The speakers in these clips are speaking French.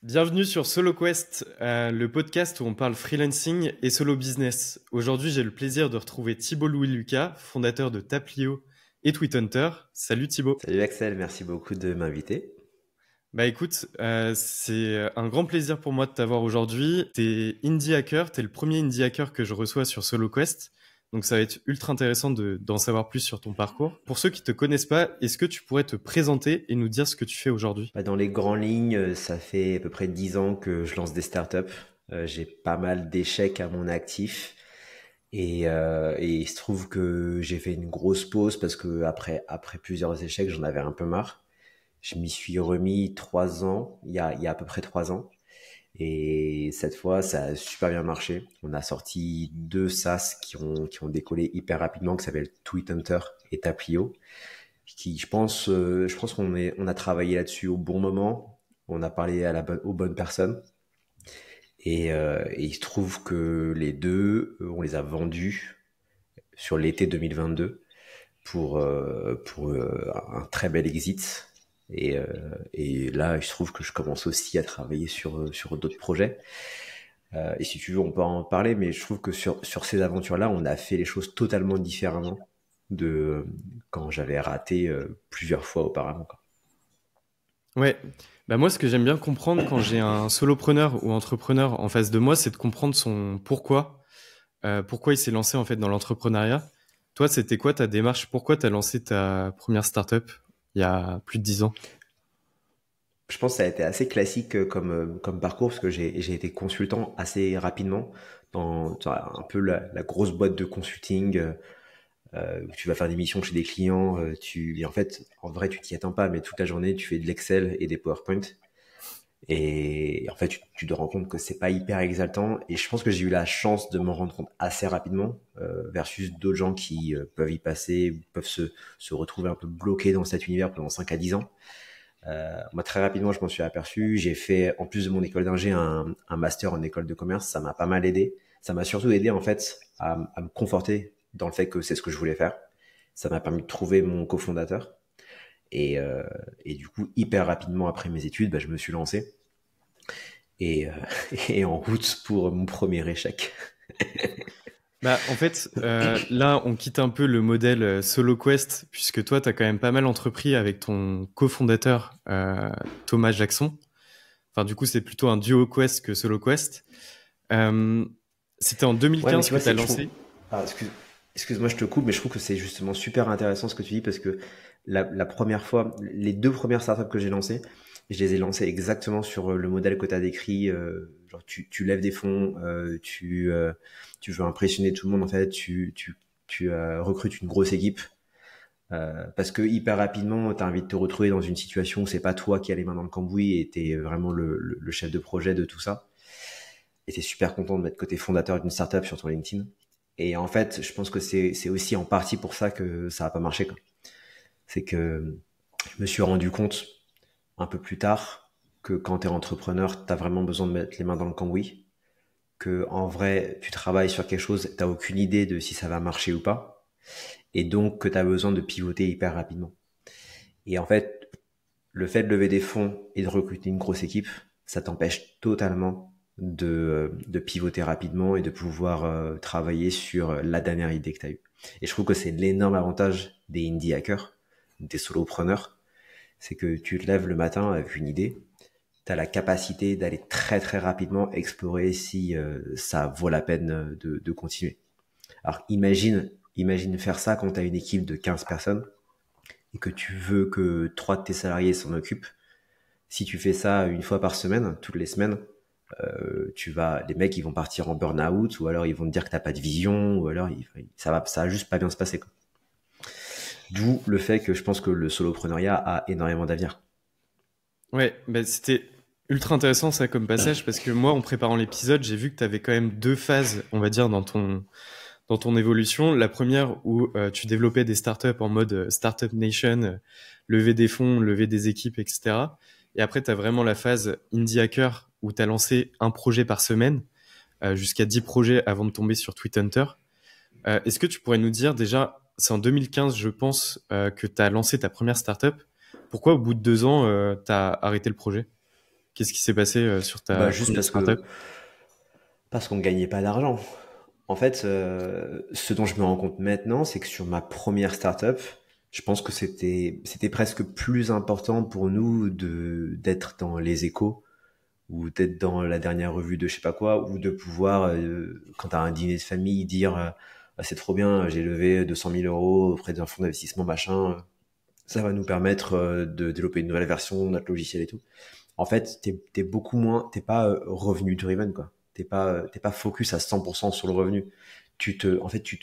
Bienvenue sur SoloQuest, le podcast où on parle freelancing et solo business. Aujourd'hui, j'ai le plaisir de retrouver Thibault Louis-Lucas, fondateur de Taplio et Tweethunter. Salut Thibault. Salut Axel, merci beaucoup de m'inviter. Bah écoute, c'est un grand plaisir pour moi de t'avoir aujourd'hui. T'es indie hacker, t'es le premier indie hacker que je reçois sur SoloQuest. Donc ça va être ultra intéressant d'en savoir plus sur ton parcours. Pour ceux qui te connaissent pas, est-ce que tu pourrais te présenter et nous dire ce que tu fais aujourd'hui ? Dans les grandes lignes, ça fait à peu près 10 ans que je lance des startups. J'ai pas mal d'échecs à mon actif. Et il se trouve que j'ai fait une grosse pause parce que après plusieurs échecs, j'en avais un peu marre. Je m'y suis remis 3 ans, il y a à peu près 3 ans. Et cette fois, ça a super bien marché. On a sorti 2 SaaS qui ont décollé hyper rapidement, qui s'appellent Tweethunter et Taplio. Je pense qu'on a travaillé là-dessus au bon moment. On a parlé aux bonnes personnes. Et il se trouve que les deux, on les a vendus sur l'été 2022 pour un très bel exit. Et là, il se trouve que je commence aussi à travailler sur d'autres projets. Et si tu veux, on peut en parler, mais je trouve que sur ces aventures-là, on a fait les choses totalement différemment de quand j'avais raté plusieurs fois auparavant, quoi. Ouais, bah moi ce que j'aime bien comprendre quand j'ai un solopreneur ou entrepreneur en face de moi, c'est de comprendre son pourquoi il s'est lancé en fait dans l'entrepreneuriat. Toi, c'était quoi ta démarche? Pourquoi tu as lancé ta première startup il y a plus de 10 ans? Je pense que ça a été assez classique comme parcours parce que j'ai été consultant assez rapidement dans un peu la grosse boîte de consulting où tu vas faire des missions chez des clients. Et en fait, en vrai, tu t'y attends pas, mais toute la journée, tu fais de l'Excel et des PowerPoint. Et en fait, tu te rends compte que c'est pas hyper exaltant. Et je pense que j'ai eu la chance de m'en rendre compte assez rapidement versus d'autres gens qui peuvent y passer ou peuvent se retrouver un peu bloqués dans cet univers pendant 5 à 10 ans. Moi, très rapidement, je m'en suis aperçu. J'ai fait, en plus de mon école d'ingé, un master en école de commerce. Ça m'a pas mal aidé. Ça m'a surtout aidé, en fait, à me conforter dans le fait que c'est ce que je voulais faire. Ça m'a permis de trouver mon cofondateur. Et du coup, hyper rapidement après mes études, je me suis lancé. Et, et en route pour mon premier échec. Bah en fait, là on quitte un peu le modèle SoloQuest puisque toi tu as quand même pas mal entrepris avec ton cofondateur Thomas Jackson. Enfin du coup c'est plutôt un duo Quest que SoloQuest. Euh, C'était en Ouais, mais 2015 tu que vois, tu as je trouve. lancé. Ah, excuse-moi, je te coupe, mais je trouve que c'est justement super intéressant ce que tu dis parce que la première fois, les 2 premières startups que j'ai lancées, je les ai lancées exactement sur le modèle que tu as décrit. Genre, tu lèves des fonds, tu veux impressionner tout le monde, en fait, tu recrutes une grosse équipe. Parce que hyper rapidement, tu as envie de te retrouver dans une situation où c'est pas toi qui as les mains dans le cambouis et tu es vraiment le chef de projet de tout ça. Et t'es super content de mettre côté fondateur d'une startup sur ton LinkedIn. Et en fait, je pense que c'est aussi en partie pour ça que ça a pas marché, quoi. C'est que je me suis rendu compte un peu plus tard que quand t'es entrepreneur, t'as vraiment besoin de mettre les mains dans le cambouis. Que en vrai, tu travailles sur quelque chose, t'as aucune idée de si ça va marcher ou pas. Et donc que t'as besoin de pivoter hyper rapidement. Et en fait, le fait de lever des fonds et de recruter une grosse équipe, ça t'empêche totalement de pivoter rapidement et de pouvoir travailler sur la dernière idée que tu as eue. Et je trouve que c'est l'énorme avantage des indie hackers, des solopreneurs, c'est que tu te lèves le matin avec une idée, tu as la capacité d'aller très très rapidement explorer si ça vaut la peine de continuer. Alors imagine faire ça quand tu as une équipe de 15 personnes et que tu veux que 3 de tes salariés s'en occupent. Si tu fais ça une fois par semaine, toutes les semaines, les mecs ils vont partir en burn-out ou alors ils vont te dire que t'as pas de vision ou alors ça va juste pas bien se passer, quoi. D'où le fait que je pense que le solopreneuriat a énormément d'avenir. Ouais, bah c'était ultra intéressant ça comme passage parce que moi en préparant l'épisode j'ai vu que tu avais quand même deux phases on va dire dans ton évolution. La première où tu développais des startups en mode Startup Nation, lever des fonds, lever des équipes, etc. Et après, tu as vraiment la phase Indie Hacker où tu as lancé un projet par semaine, jusqu'à 10 projets avant de tomber sur Tweethunter. Est-ce que tu pourrais nous dire déjà, c'est en 2015, je pense, que tu as lancé ta première startup. Pourquoi au bout de 2 ans, tu as arrêté le projet? Qu'est-ce qui s'est passé sur ta Juste première startup? parce qu'on gagnait pas d'argent. En fait, ce dont je me rends compte maintenant, c'est que sur ma première startup, je pense que c'était presque plus important pour nous d'être dans les échos ou d'être dans la dernière revue de je sais pas quoi, ou de pouvoir, quand tu as un dîner de famille, dire ah, c'est trop bien, j'ai levé 200 000 euros auprès d'un fonds d'investissement, machin, ça va nous permettre de développer une nouvelle version de notre logiciel et tout. En fait, t'es beaucoup moins, t'es pas revenu driven, quoi. T'es pas focus à 100% sur le revenu. En fait, tu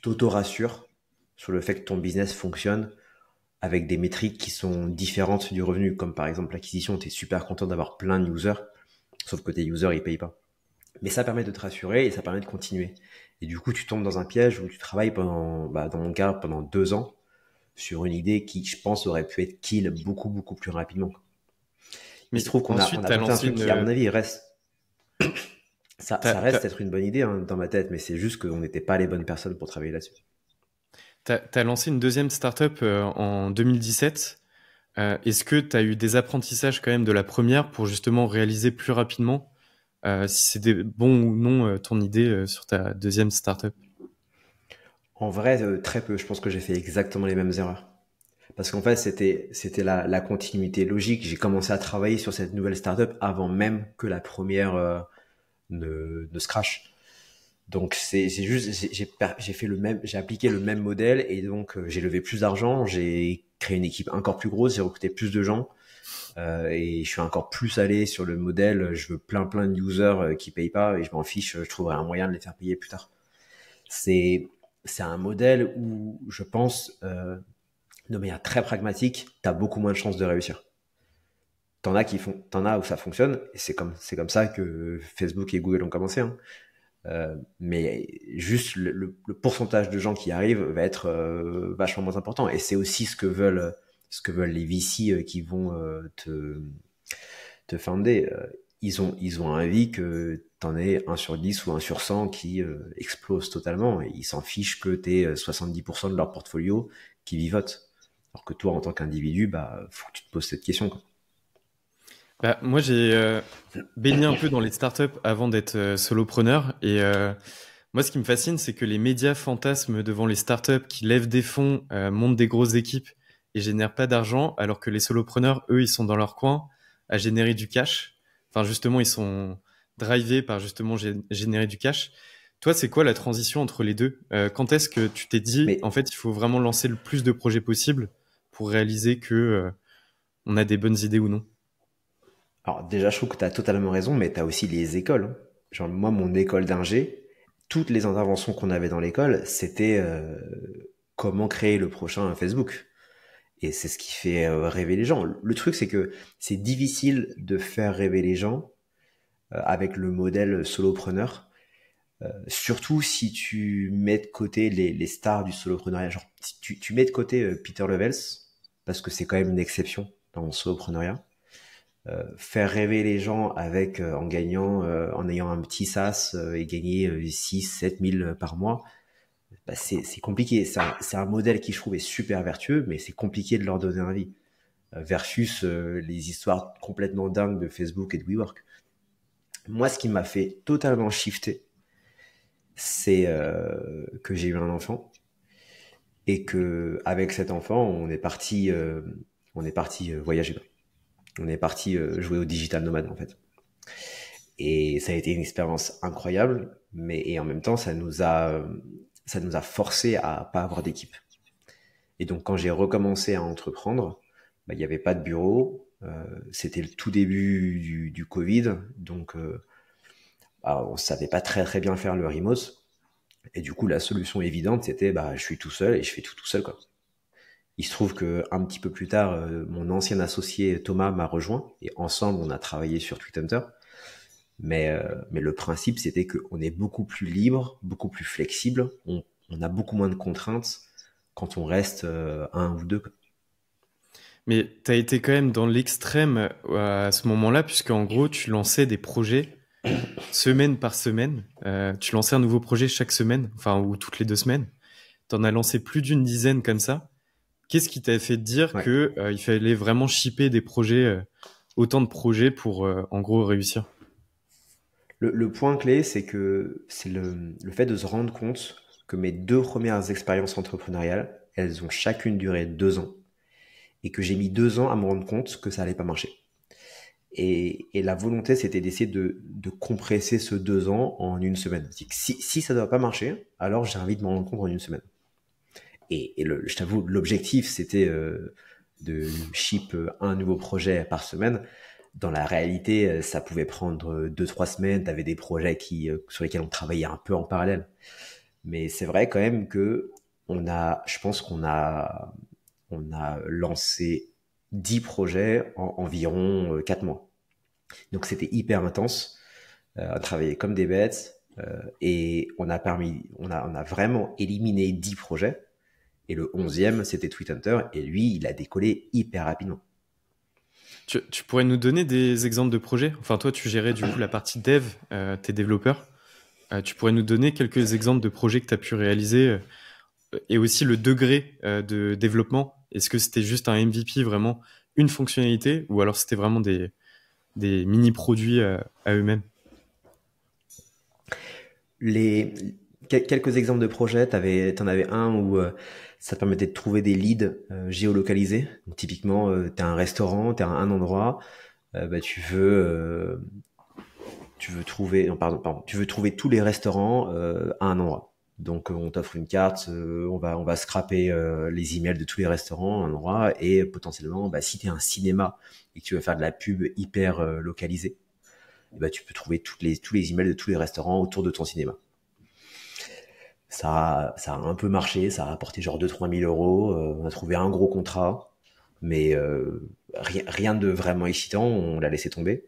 t'auto-rassures sur le fait que ton business fonctionne avec des métriques qui sont différentes du revenu, comme par exemple l'acquisition. T'es super content d'avoir plein de users, sauf que tes users, ils payent pas. Mais ça permet de te rassurer et ça permet de continuer. Et du coup, tu tombes dans un piège où tu travailles dans mon cas, pendant 2 ans sur une idée qui, je pense, aurait pu être kill beaucoup, beaucoup plus rapidement. Il se Mais trouve on ensuite, a tu as tenté un lancé truc qui, à mon une... avis, ça t'as, reste t'as- être une bonne idée hein, dans ma tête, mais c'est juste qu'on n'était pas les bonnes personnes pour travailler là-dessus. t'as lancé une deuxième startup en 2017. Est-ce que tu as eu des apprentissages quand même de la première pour justement réaliser plus rapidement si c'était bon ou non ton idée sur ta deuxième startup? En vrai, très peu. Je pense que j'ai fait exactement les mêmes erreurs. Parce qu'en fait, c'était la continuité logique. J'ai commencé à travailler sur cette nouvelle startup avant même que la première ne se crache. Donc c'est juste j'ai fait le même, j'ai appliqué le même modèle et donc j'ai levé plus d'argent, j'ai créé une équipe encore plus grosse, j'ai recruté plus de gens et je suis encore plus allé sur le modèle. Je veux plein de users qui payent pas et je m'en fiche, je trouverai un moyen de les faire payer plus tard. C'est c'est un modèle où je pense de manière très pragmatique, t'as beaucoup moins de chances de réussir. T'en as où ça fonctionne et c'est comme ça que Facebook et Google ont commencé. Hein. Mais juste le pourcentage de gens qui arrivent va être vachement moins important. Et c'est aussi ce que veulent les VC qui vont te founder. Ils ont envie que t'en aies 1 sur 10 ou 1 sur 100 qui explose totalement. Et ils s'en fichent que t'aies 70% de leur portfolio qui vivote. Alors que toi, en tant qu'individu, faut que tu te poses cette question, quoi. Bah, moi, j'ai baigné un peu dans les startups avant d'être solopreneur. Et moi, ce qui me fascine, c'est que les médias fantasment devant les startups qui lèvent des fonds, montent des grosses équipes et génèrent pas d'argent, alors que les solopreneurs, eux, ils sont dans leur coin à générer du cash. Enfin, justement, ils sont drivés par justement générer du cash. Toi, c'est quoi la transition entre les deux? Quand est-ce que tu t'es dit, en Mais fait, il faut vraiment lancer le plus de projets possible pour réaliser que on a des bonnes idées ou non? alors déjà, je trouve que tu as totalement raison, mais tu as aussi les écoles. Hein. Genre moi, mon école d'ingé, toutes les interventions qu'on avait dans l'école, c'était comment créer le prochain Facebook. Et c'est ce qui fait rêver les gens. Le truc, c'est que c'est difficile de faire rêver les gens avec le modèle solopreneur, surtout si tu mets de côté les stars du solopreneuriat. Genre, si tu mets de côté Peter Levels, parce que c'est quand même une exception dans le solopreneuriat. Faire rêver les gens avec en gagnant, en ayant un petit SaaS et gagner 6 7 000 par mois, c'est compliqué. C'est un modèle qui, je trouve, est super vertueux, mais c'est compliqué de leur donner envie. Versus les histoires complètement dingues de Facebook et de WeWork. Moi, ce qui m'a fait totalement shifter, c'est que j'ai eu un enfant et que avec cet enfant, on est parti voyager. On est parti jouer au digital nomade en fait. Et ça a été une expérience incroyable, mais et en même temps, ça nous a forcé à pas avoir d'équipe. Et donc, quand j'ai recommencé à entreprendre, il n'y avait pas de bureau. C'était le tout début du Covid, donc on savait pas très bien faire le remote. Et du coup, la solution évidente, c'était je suis tout seul et je fais tout seul quoi. Il se trouve que un petit peu plus tard, mon ancien associé Thomas m'a rejoint et ensemble, on a travaillé sur Tweethunter. Mais le principe, c'était qu'on est beaucoup plus libre, beaucoup plus flexible. On a beaucoup moins de contraintes quand on reste un ou deux. Mais tu as été quand même dans l'extrême à ce moment-là, puisque en gros, tu lançais des projets semaine par semaine. Tu lançais un nouveau projet chaque semaine, enfin, ou toutes les 2 semaines. Tu en as lancé plus d'une dizaine comme ça. Qu'est-ce qui t'a fait te dire Ouais. que il fallait vraiment shipper des projets autant de projets pour, en gros, réussir? Le point clé, c'est que c'est le fait de se rendre compte que mes deux premières expériences entrepreneuriales, elles ont chacune duré 2 ans et que j'ai mis 2 ans à me rendre compte que ça allait pas marcher. Et la volonté, c'était d'essayer de compresser ce 2 ans en une semaine. Si ça ne doit pas marcher, alors j'ai envie de m'en rendre compte en une semaine. Je t'avoue, l'objectif, c'était de ship un nouveau projet par semaine. Dans la réalité, ça pouvait prendre 2-3 semaines. Tu avais des projets sur lesquels on travaillait un peu en parallèle. Mais c'est vrai quand même que je pense qu'on a lancé 10 projets en environ 4 mois. Donc c'était hyper intense. On a travaillé comme des bêtes et on a vraiment éliminé 10 projets. Et le 11e, c'était Tweet Hunter et lui, il a décollé hyper rapidement. Tu pourrais nous donner des exemples de projets? Enfin, toi, tu gérais du coup la partie dev, tes développeurs. Tu pourrais nous donner quelques exemples de projets que tu as pu réaliser et aussi le degré de développement. Est-ce que c'était juste un MVP, vraiment une fonctionnalité, ou alors c'était vraiment des mini-produits à eux-mêmes? Quelques exemples de projets, t'en avais un où ça te permettait de trouver des leads géolocalisés. Donc, typiquement, t'es un restaurant, t'es à un endroit, tu veux trouver, non, pardon, tu veux trouver tous les restaurants à un endroit. Donc on t'offre une carte, on va scraper les emails de tous les restaurants à un endroit et potentiellement, si tu es un cinéma et que tu veux faire de la pub hyper localisée, tu peux trouver tous les emails de tous les restaurants autour de ton cinéma. Ça a un peu marché, ça a rapporté genre 2-3 000 euros, on a trouvé un gros contrat, mais rien de vraiment excitant, on l'a laissé tomber.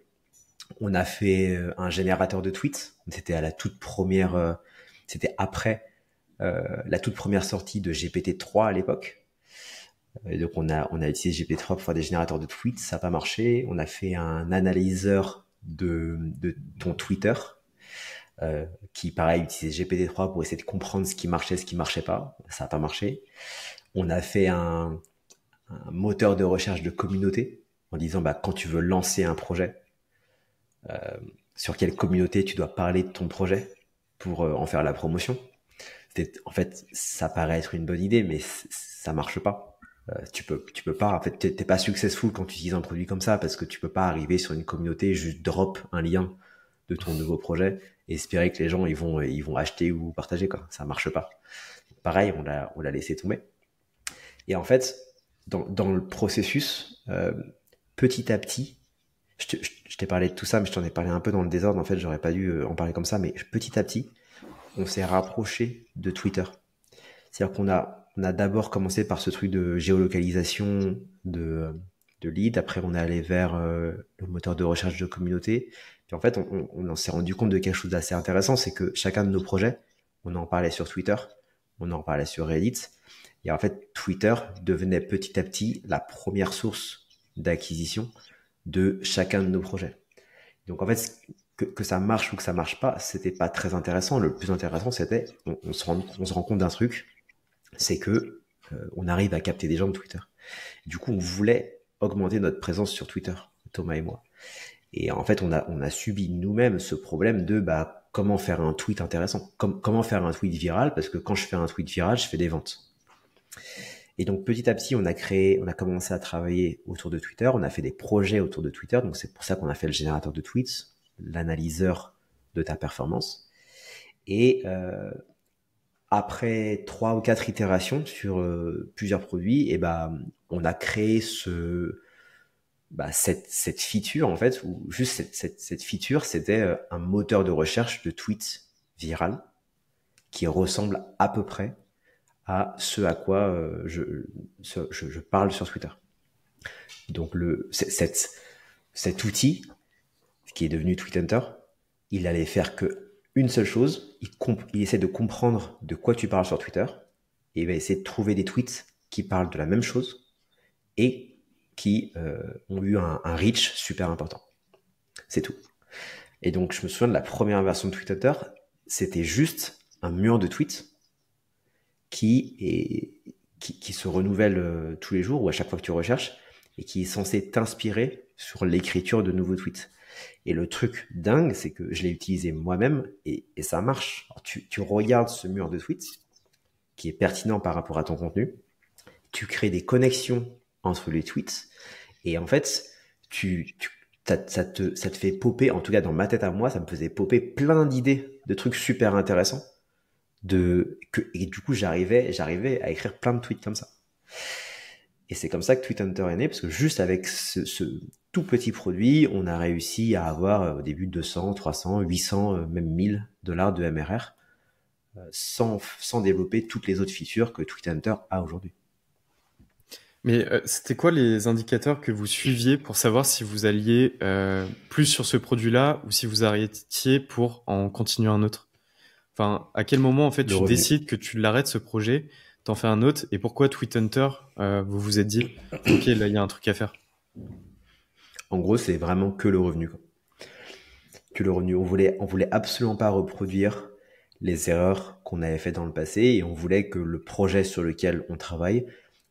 On a fait un générateur de tweets, c'était à la toute première, c'était après la toute première sortie de GPT-3 à l'époque. Et donc on a utilisé GPT-3 pour faire des générateurs de tweets, ça n'a pas marché. On a fait un analyseur de ton Twitter, qui pareil utilisait GPT-3 pour essayer de comprendre ce qui marchait pas, ça n'a pas marché. On a fait un moteur de recherche de communauté en disant quand tu veux lancer un projet, sur quelle communauté tu dois parler de ton projet pour en faire la promotion. En fait, ça paraît être une bonne idée, mais ça marche pas. Tu peux pas. En fait, t'es pas successful quand tu utilises un produit comme ça parce que tu peux pas arriver sur une communauté, juste drop un lien de ton nouveau projet et espérer que les gens ils vont acheter ou partager, quoi. Ça marche pas. Pareil, on l'a laissé tomber. Et en fait, dans le processus, petit à petit, je t'ai parlé de tout ça, mais je t'en ai parlé un peu dans le désordre. En fait, j'aurais pas dû en parler comme ça, mais petit à petit, on s'est rapproché de Twitter. C'est-à-dire qu'on a d'abord commencé par ce truc de géolocalisation de lead. Après, on est allé vers le moteur de recherche de communauté. Puis en fait, on s'est rendu compte de quelque chose d'assez intéressant, c'est que chacun de nos projets, on en parlait sur Twitter, on en parlait sur Reddit. Et en fait, Twitter devenait petit à petit la première source d'acquisition de chacun de nos projets. Donc en fait, que ça marche ou que ça marche pas, c'était pas très intéressant. Le plus intéressant, c'était on se rend compte d'un truc, c'est que on arrive à capter des gens de Twitter. Du coup, on voulait augmenter notre présence sur Twitter, Thomas et moi. Et en fait, on a subi nous-mêmes ce problème de comment faire un tweet intéressant, comment faire un tweet viral, parce que quand je fais un tweet viral, je fais des ventes. Et donc petit à petit, on a commencé à travailler autour de Twitter, on a fait des projets autour de Twitter, donc c'est pour ça qu'on a fait le générateur de tweets, l'analyseur de ta performance. Et après 3 ou 4 itérations sur plusieurs produits, on a créé cette feature en fait, où juste cette feature, c'était un moteur de recherche de tweets viral qui ressemble à peu près à ce à quoi je parle sur Twitter. Donc cet outil, qui est devenu Tweet Hunter, il allait faire que une seule chose, il essaie de comprendre de quoi tu parles sur Twitter, et il va essayer de trouver des tweets qui parlent de la même chose et qui ont eu un reach super important. C'est tout. Et donc je me souviens de la première version de Tweet Hunter, c'était juste un mur de tweets qui se renouvelle tous les jours, ou à chaque fois que tu recherches, et qui est censé t'inspirer sur l'écriture de nouveaux tweets. Et le truc dingue, c'est que je l'ai utilisé moi-même et ça marche. Alors, tu regardes ce mur de tweets qui est pertinent par rapport à ton contenu, tu crées des connexions entre les tweets et en fait, ça te fait popper, en tout cas dans ma tête à moi, ça me faisait popper plein d'idées, de trucs super intéressants. Et du coup, j'arrivais à écrire plein de tweets comme ça. Et c'est comme ça que Tweet Hunter est né, parce que juste avec ce tout petit produit, on a réussi à avoir au début 200, 300, 800, même 1000 dollars de MRR, sans développer toutes les autres features que Tweet Hunter a aujourd'hui. Mais c'était quoi les indicateurs que vous suiviez pour savoir si vous alliez plus sur ce produit-là ou si vous arrêtiez pour en continuer un autre? Enfin, à quel moment en fait tu décides que tu l'arrêtes ce projet, t'en fais un autre, et pourquoi Tweet Hunter, vous vous êtes dit, ok, là il y a un truc à faire? En gros, c'est vraiment que le revenu, quoi. Que le revenu. On voulait absolument pas reproduire les erreurs qu'on avait faites dans le passé et on voulait que le projet sur lequel on travaille,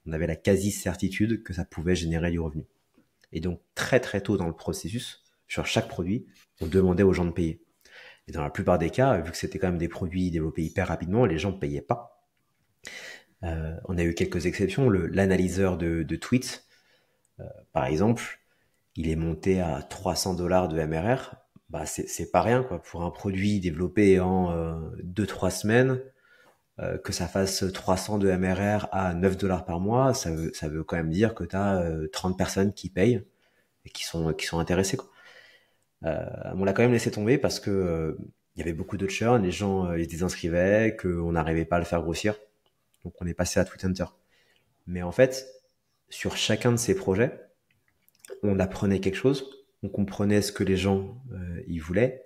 on avait la quasi-certitude que ça pouvait générer du revenu. Et donc, très très tôt dans le processus, sur chaque produit, on demandait aux gens de payer. Et dans la plupart des cas, vu que c'était quand même des produits développés hyper rapidement, les gens ne payaient pas. On a eu quelques exceptions. L'analyseur de tweets, par exemple, il est monté à 300 dollars de MRR. Bah, c'est pas rien, quoi. Pour un produit développé en 2-3 semaines, que ça fasse 300 de MRR à 9 dollars par mois, ça veut quand même dire que tu as 30 personnes qui payent et qui sont intéressées, quoi. On l'a quand même laissé tomber parce que il y avait beaucoup de churn, les gens ils se désinscrivaient, qu'on n'arrivait pas à le faire grossir. Donc on est passé à Tweet Hunter. Mais en fait, sur chacun de ces projets, on apprenait quelque chose, on comprenait ce que les gens ils voulaient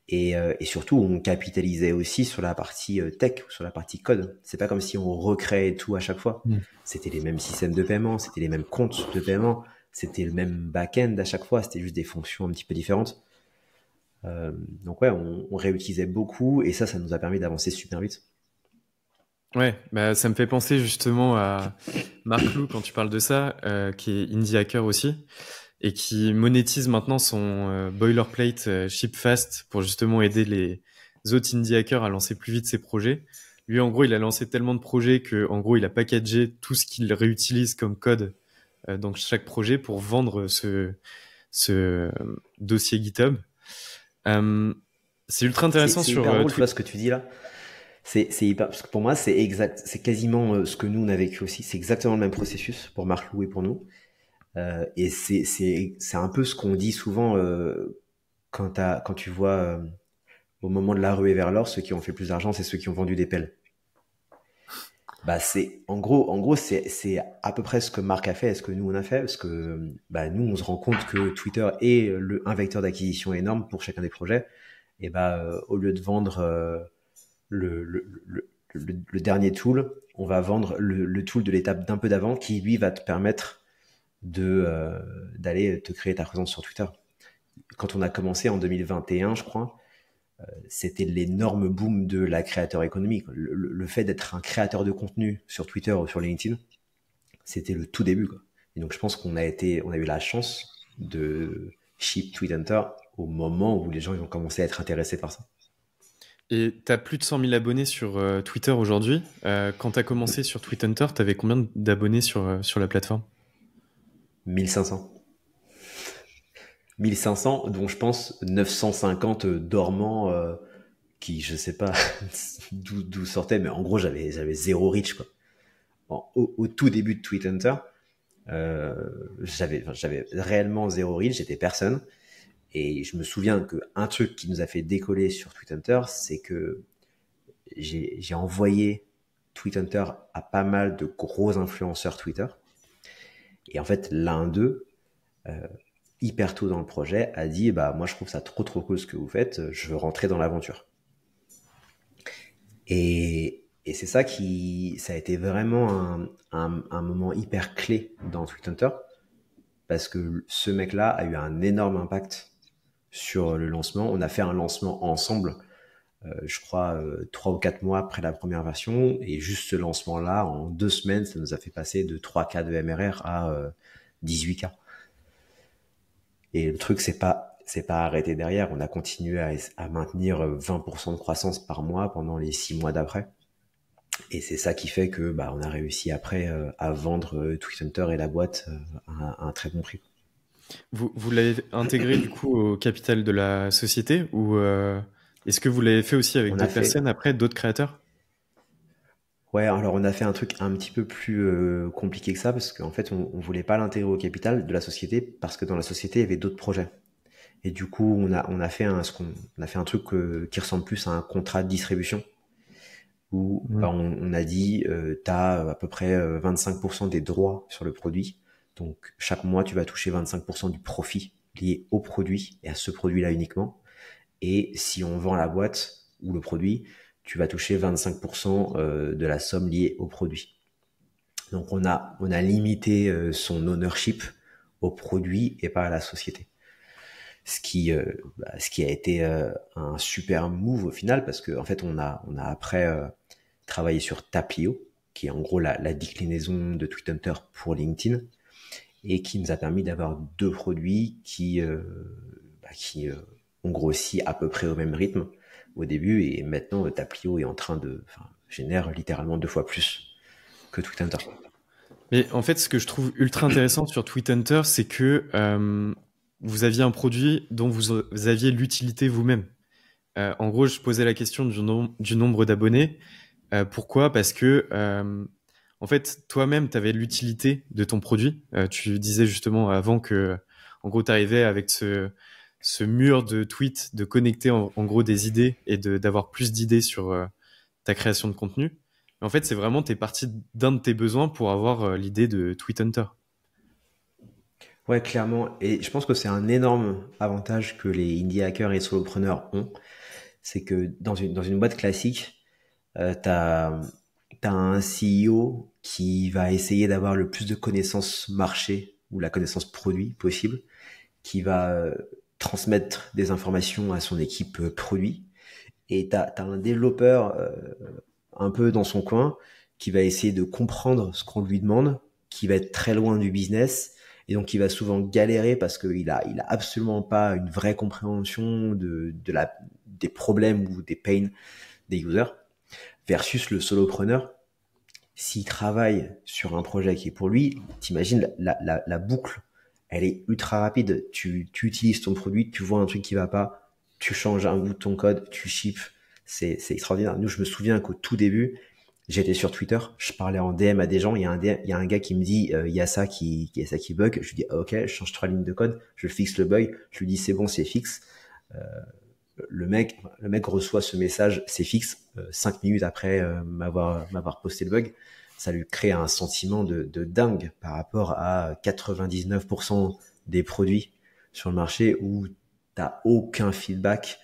et surtout on capitalisait aussi sur la partie tech, sur la partie code. C'est pas comme si on recréait tout à chaque fois. C'était les mêmes systèmes de paiement, c'était les mêmes comptes de paiement, c'était le même back-end à chaque fois, c'était juste des fonctions un petit peu différentes. Donc ouais, on réutilisait beaucoup et ça nous a permis d'avancer super vite. Ouais, bah ça me fait penser justement à Marc Lou quand tu parles de ça, qui est indie hacker aussi, et qui monétise maintenant son boilerplate ship fast pour justement aider les autres indie hackers à lancer plus vite ses projets. Lui, en gros, il a lancé tellement de projets que, en gros, il a packagé tout ce qu'il réutilise comme code dans chaque projet pour vendre ce dossier GitHub. C'est ultra intéressant C'est sur hyper drôle, tu Twitter. vois ce que tu dis là. C'est hyper, parce que pour moi, c'est exact, c'est quasiment ce que nous on a vécu aussi. C'est exactement le même processus pour Marc Lou et pour nous. Et c'est un peu ce qu'on dit souvent quand tu vois au moment de la ruée vers l'or, ceux qui ont fait plus d'argent, c'est ceux qui ont vendu des pelles. Bah c'est en gros c'est à peu près ce que Marc a fait et ce que nous on a fait parce que bah nous on se rend compte que Twitter est un vecteur d'acquisition énorme pour chacun des projets et bah au lieu de vendre le dernier tool, on va vendre le tool de l'étape d'un peu d'avant qui lui va te permettre d'aller te créer ta présence sur Twitter. Quand on a commencé en 2021, je crois, c'était l'énorme boom de la créateur économique. Le fait d'être un créateur de contenu sur Twitter ou sur LinkedIn, c'était le tout début, quoi. Et donc je pense qu'on a eu la chance de ship Tweet Hunter au moment où les gens ils ont commencé à être intéressés par ça. Et tu as plus de 100 000 abonnés sur Twitter aujourd'hui. Quand tu as commencé sur Tweet Hunter, tu avais combien d'abonnés sur la plateforme? 1500. 1500, dont je pense 950 dormants qui, je sais pas d'où sortaient, mais en gros, j'avais zéro reach, quoi. Au tout début de Tweet Hunter, j'avais réellement zéro reach, j'étais personne. Et je me souviens qu'un truc qui nous a fait décoller sur Tweet Hunter, c'est que j'ai envoyé Tweet Hunter à pas mal de gros influenceurs Twitter. Et en fait, l'un d'eux, hyper tôt dans le projet, a dit bah moi je trouve ça trop cool ce que vous faites, je veux rentrer dans l'aventure. Et c'est ça a été vraiment un moment hyper clé dans Tweet Hunter parce que ce mec-là a eu un énorme impact sur le lancement. On a fait un lancement ensemble, je crois 3 ou 4 mois après la première version, et juste ce lancement-là, en 2 semaines, ça nous a fait passer de 3K de MRR à 18K. Et le truc, c'est pas arrêté derrière. On a continué à maintenir 20% de croissance par mois pendant les 6 mois d'après. Et c'est ça qui fait que on a réussi après à vendre Tweet et la boîte à un très bon prix. Vous l'avez intégré du coup au capital de la société ou est-ce que vous l'avez fait aussi avec On a d'autres fait, personnes après, d'autres créateurs? ouais, alors on a fait un truc un petit peu plus compliqué que ça parce qu'en fait on voulait pas l'intégrer au capital de la société parce que dans la société il y avait d'autres projets. Et du coup on a fait on a fait un truc qui ressemble plus à un contrat de distribution où Mm. on a dit tu as à peu près 25% des droits sur le produit. Donc chaque mois tu vas toucher 25% du profit lié au produit et à ce produit-là uniquement. Et si on vend la boîte ou le produit, tu vas toucher 25% de la somme liée au produit. Donc on a limité son ownership au produit et pas à la société. Ce qui a été un super move au final parce que en fait on a après travaillé sur Taplio, qui est en gros la déclinaison de Tweethunter pour LinkedIn et qui nous a permis d'avoir deux produits qui ont grossi à peu près au même rythme au début et maintenant Taplio est en train génère littéralement 2 fois plus que Tweethunter. Mais en fait, ce que je trouve ultra intéressant sur Tweethunter, c'est que vous aviez un produit dont vous aviez l'utilité vous-même. En gros, je posais la question du nombre d'abonnés. Pourquoi? Parce que en fait, toi-même, tu avais l'utilité de ton produit. Tu disais justement avant que, en gros, tu arrivais avec ce mur de tweets, de connecter en gros des idées et d'avoir plus d'idées sur ta création de contenu. Mais en fait, c'est vraiment, t'es parti d'un de tes besoins pour avoir l'idée de Tweet Hunter. Ouais, clairement. Et je pense que c'est un énorme avantage que les indie hackers et solopreneurs ont. C'est que dans une boîte classique, t'as un CEO qui va essayer d'avoir le plus de connaissances marché ou la connaissance produit possible, qui va transmettre des informations à son équipe produit. Et t'as un développeur un peu dans son coin qui va essayer de comprendre ce qu'on lui demande, qui va être très loin du business et donc il va souvent galérer parce qu'il a absolument pas une vraie compréhension des problèmes ou des pains des users versus le solopreneur. S'il travaille sur un projet qui est pour lui, t'imagines la boucle, elle est ultra rapide. Tu utilises ton produit, tu vois un truc qui va pas, tu changes un bout de ton code, tu ships. C'est extraordinaire. Nous, je me souviens qu'au tout début, j'étais sur Twitter, je parlais en DM à des gens, il y a un gars qui me dit il y a ça qui bug, je lui dis OK, je change 3 lignes de code, je fixe le bug, je lui dis c'est bon, c'est fixe. Le mec reçoit ce message, c'est fixe, 5 minutes après m'avoir posté le bug. Ça lui crée un sentiment de dingue par rapport à 99% des produits sur le marché où t'as aucun feedback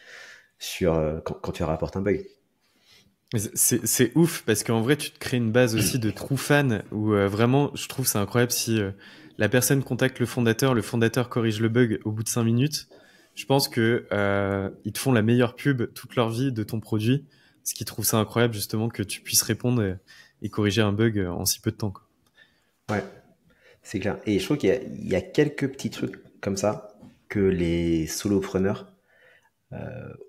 sur quand tu rapportes un bug. C'est ouf parce qu'en vrai, tu te crées une base aussi de true fans où vraiment, je trouve c'est incroyable si la personne contacte le fondateur corrige le bug au bout de 5 minutes. Je pense que ils te font la meilleure pub toute leur vie de ton produit, ce qui trouve ça incroyable justement que tu puisses répondre et corriger un bug en si peu de temps, quoi. Ouais, c'est clair. Et je trouve qu'il y a quelques petits trucs comme ça que les solopreneurs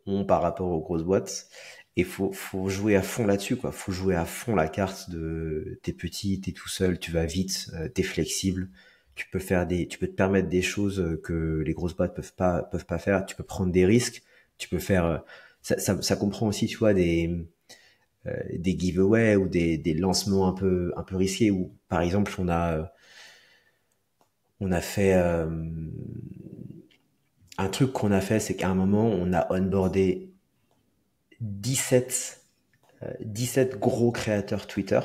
ont par rapport aux grosses boîtes. Et faut jouer à fond là-dessus, quoi. Faut jouer à fond la carte de t'es petit, t'es tout seul, tu vas vite, t'es flexible. Tu peux te permettre des choses que les grosses boîtes peuvent pas faire. Tu peux prendre des risques. Tu peux faire, ça comprend aussi, tu vois, des giveaways ou des lancements un peu risqués où, par exemple, on a fait, un truc qu'on a fait, c'est qu'à un moment, on a onboardé 17 17 gros créateurs Twitter.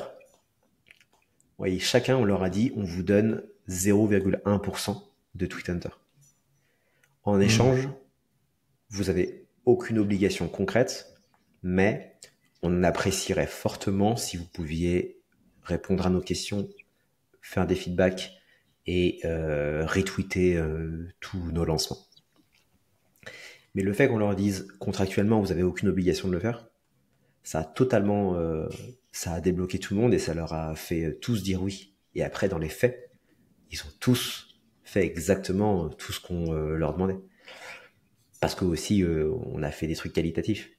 Oui, chacun, on leur a dit, on vous donne 0,1% de Tweethunter. En Mm. échange, vous avez aucune obligation concrète, mais on apprécierait fortement si vous pouviez répondre à nos questions, faire des feedbacks et retweeter tous nos lancements. Mais le fait qu'on leur dise contractuellement, vous n'avez aucune obligation de le faire, ça a totalement, ça a débloqué tout le monde et ça leur a fait tous dire oui. Et après, dans les faits, ils ont tous fait exactement tout ce qu'on leur demandait. Parce que aussi, on a fait des trucs qualitatifs.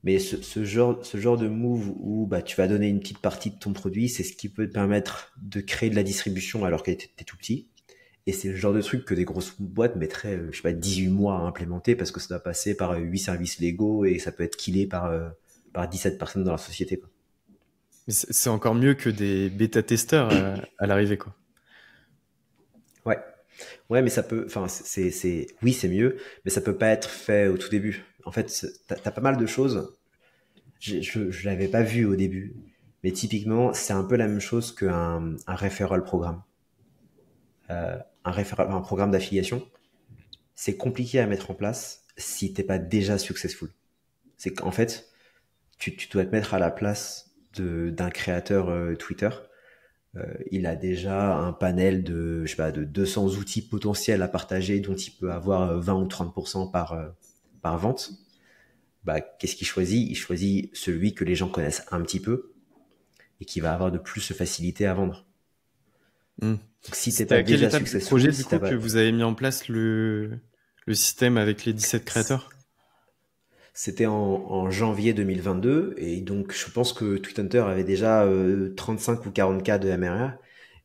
Mais ce genre de move où bah, tu vas donner une petite partie de ton produit, c'est ce qui peut te permettre de créer de la distribution alors que t'es tout petit. Et c'est le genre de truc que des grosses boîtes mettraient, je sais pas, 18 mois à implémenter parce que ça doit passer par 8 services légaux et ça peut être killé par 17 personnes dans la société, quoi. Mais c'est encore mieux que des bêta-testeurs à l'arrivée, quoi. Ouais. Ouais, mais ça peut, enfin, oui, c'est mieux, mais ça peut pas être fait au tout début. En fait, t'as pas mal de choses. Je l'avais pas vu au début, mais typiquement, c'est un peu la même chose qu'un referral programme. Un programme d'affiliation, c'est compliqué à mettre en place si t'es pas déjà successful. C'est qu'en fait, tu dois te mettre à la place d'un créateur Twitter. Il a déjà un panel de, je sais pas, de 200 outils potentiels à partager dont il peut avoir 20 ou 30% par vente. Bah, qu'est-ce qu'il choisit? Il choisit celui que les gens connaissent un petit peu et qui va avoir de plus de facilité à vendre. Hmm. Donc, si t'es C'était pas à quelle déjà étape du projet, successful, du si coup, t'as que pas, vous avez mis en place le système avec les 17 créateurs? c'était en janvier 2022 et donc je pense que Tweethunter avait déjà 35 ou 40 cas de MRR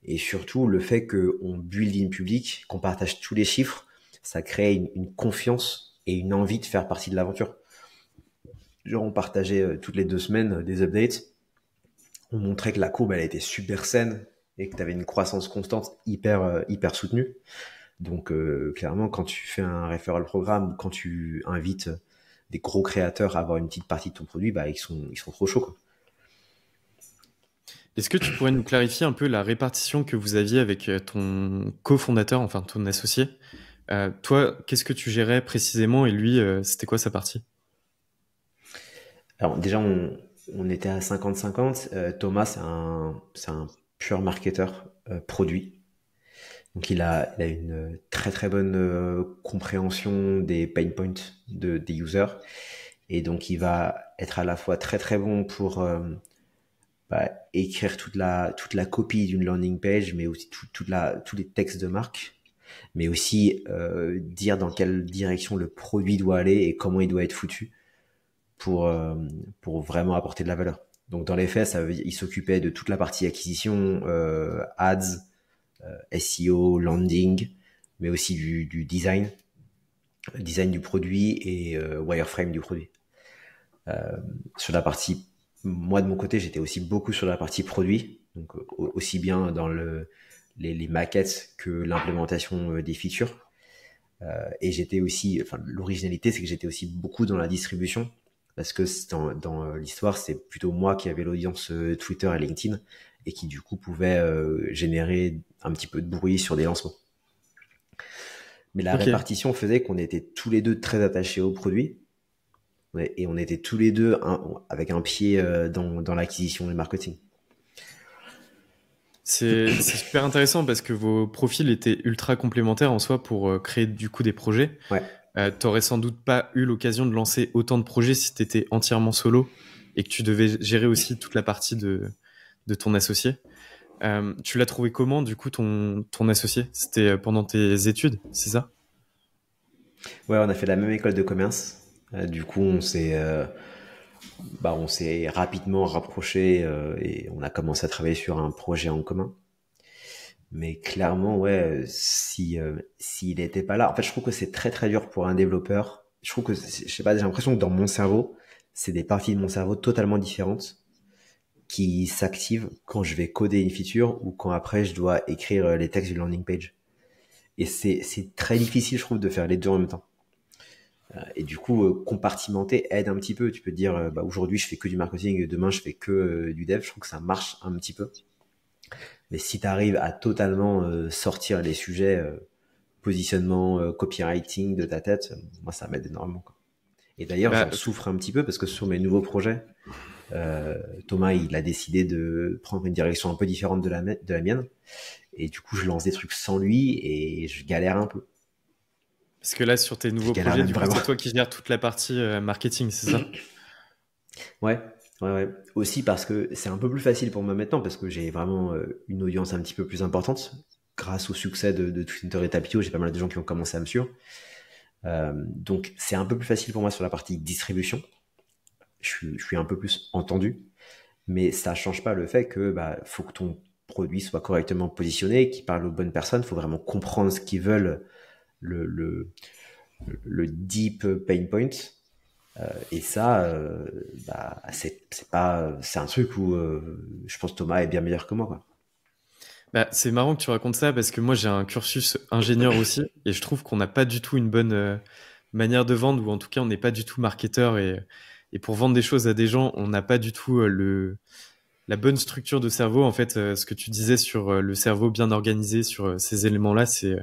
et surtout le fait qu'on build in public, qu'on partage tous les chiffres, ça crée une confiance et une envie de faire partie de l'aventure. Genre on partageait toutes les 2 semaines des updates, on montrait que la courbe elle était super saine et que tu avais une croissance constante hyper soutenue. Donc clairement quand tu fais un referral programme, quand tu invites des gros créateurs à avoir une petite partie de ton produit, bah ils sont trop chauds, quoi. Est-ce que tu pourrais nous clarifier un peu la répartition que vous aviez avec ton cofondateur, enfin ton associé? Toi, qu'est-ce que tu gérais précisément et lui, c'était quoi sa partie? Alors déjà on était à 50-50. Thomas c'est un pur marketeur produit. Donc il a une très très bonne compréhension des pain points des users et donc il va être à la fois très très bon pour bah, écrire toute la copie d'une landing page, mais aussi tous les textes de marque, mais aussi dire dans quelle direction le produit doit aller et comment il doit être foutu pour, euh, pour vraiment apporter de la valeur. Donc dans les faits, il s'occupait de toute la partie acquisition, ads, SEO, landing, mais aussi du design du produit et wireframe du produit. Sur la partie, moi de mon côté, j'étais aussi beaucoup sur la partie produit, donc aussi bien dans les maquettes que l'implémentation des features. Et j'étais aussi, enfin l'originalité, c'est que j'étais aussi beaucoup dans la distribution, parce que dans l'histoire, c'est plutôt moi qui avais l'audience Twitter et LinkedIn, et qui du coup pouvait générer un petit peu de bruit sur des lancements. Mais la Ok. répartition faisait qu'on était tous les deux très attachés au produit, et on était tous les deux avec un pied dans l'acquisition et le marketing. C'est super intéressant parce que vos profils étaient ultra complémentaires en soi pour créer du coup des projets. Ouais. T'aurais sans doute pas eu l'occasion de lancer autant de projets si t'étais entièrement solo et que tu devais gérer aussi toute la partie de ton associé. Tu l'as trouvé comment du coup ton associé? C'était pendant tes études, c'est ça? Ouais, on a fait la même école de commerce. Du coup, on s'est rapidement rapprochés et on a commencé à travailler sur un projet en commun. Mais clairement, ouais, s'il n'était pas là, en fait, je trouve que c'est très très dur pour un développeur. Je trouve que, je sais pas, j'ai l'impression que dans mon cerveau, c'est des parties de mon cerveau totalement différentes qui s'activent quand je vais coder une feature ou quand après je dois écrire les textes d'une landing page. Et c'est très difficile, je trouve, de faire les deux en même temps. Et du coup, compartimenter aide un petit peu. Tu peux te dire, bah, aujourd'hui, je fais que du marketing, et demain, je fais que du dev. Je trouve que ça marche un petit peu. Mais si tu arrives à totalement sortir les sujets positionnement, copywriting de ta tête, moi, ça m'aide énormément, quoi. Et d'ailleurs, Bah, j'en souffre un petit peu parce que sur mes nouveaux projets, Thomas, il a décidé de prendre une direction un peu différente de la mienne. Et du coup, je lance des trucs sans lui et je galère un peu. parce que là sur tes Je nouveaux galère projets, même du coup vraiment. c'est toi qui gères toute la partie marketing, c'est ça? Ouais, ouais, ouais. Aussi parce que c'est un peu plus facile pour moi maintenant parce que j'ai vraiment une audience un petit peu plus importante. grâce au succès de Twitter et Tapio, j'ai pas mal de gens qui ont commencé à me suivre. Donc c'est un peu plus facile pour moi sur la partie distribution. Je suis un peu plus entendu, mais ça change pas le fait que faut que ton produit soit correctement positionné, qu'il parle aux bonnes personnes. Il faut vraiment comprendre ce qu'ils veulent, le, le, le deep pain point. Et ça, c'est un truc où je pense que Thomas est bien meilleur que moi, quoi. C'est marrant que tu racontes ça parce que moi j'ai un cursus ingénieur aussi et je trouve qu'on n'a pas du tout une bonne manière de vendre ou en tout cas on n'est pas du tout marketeur et pour vendre des choses à des gens on n'a pas du tout la bonne structure de cerveau. En fait, ce que tu disais sur le cerveau bien organisé sur ces éléments-là, c'est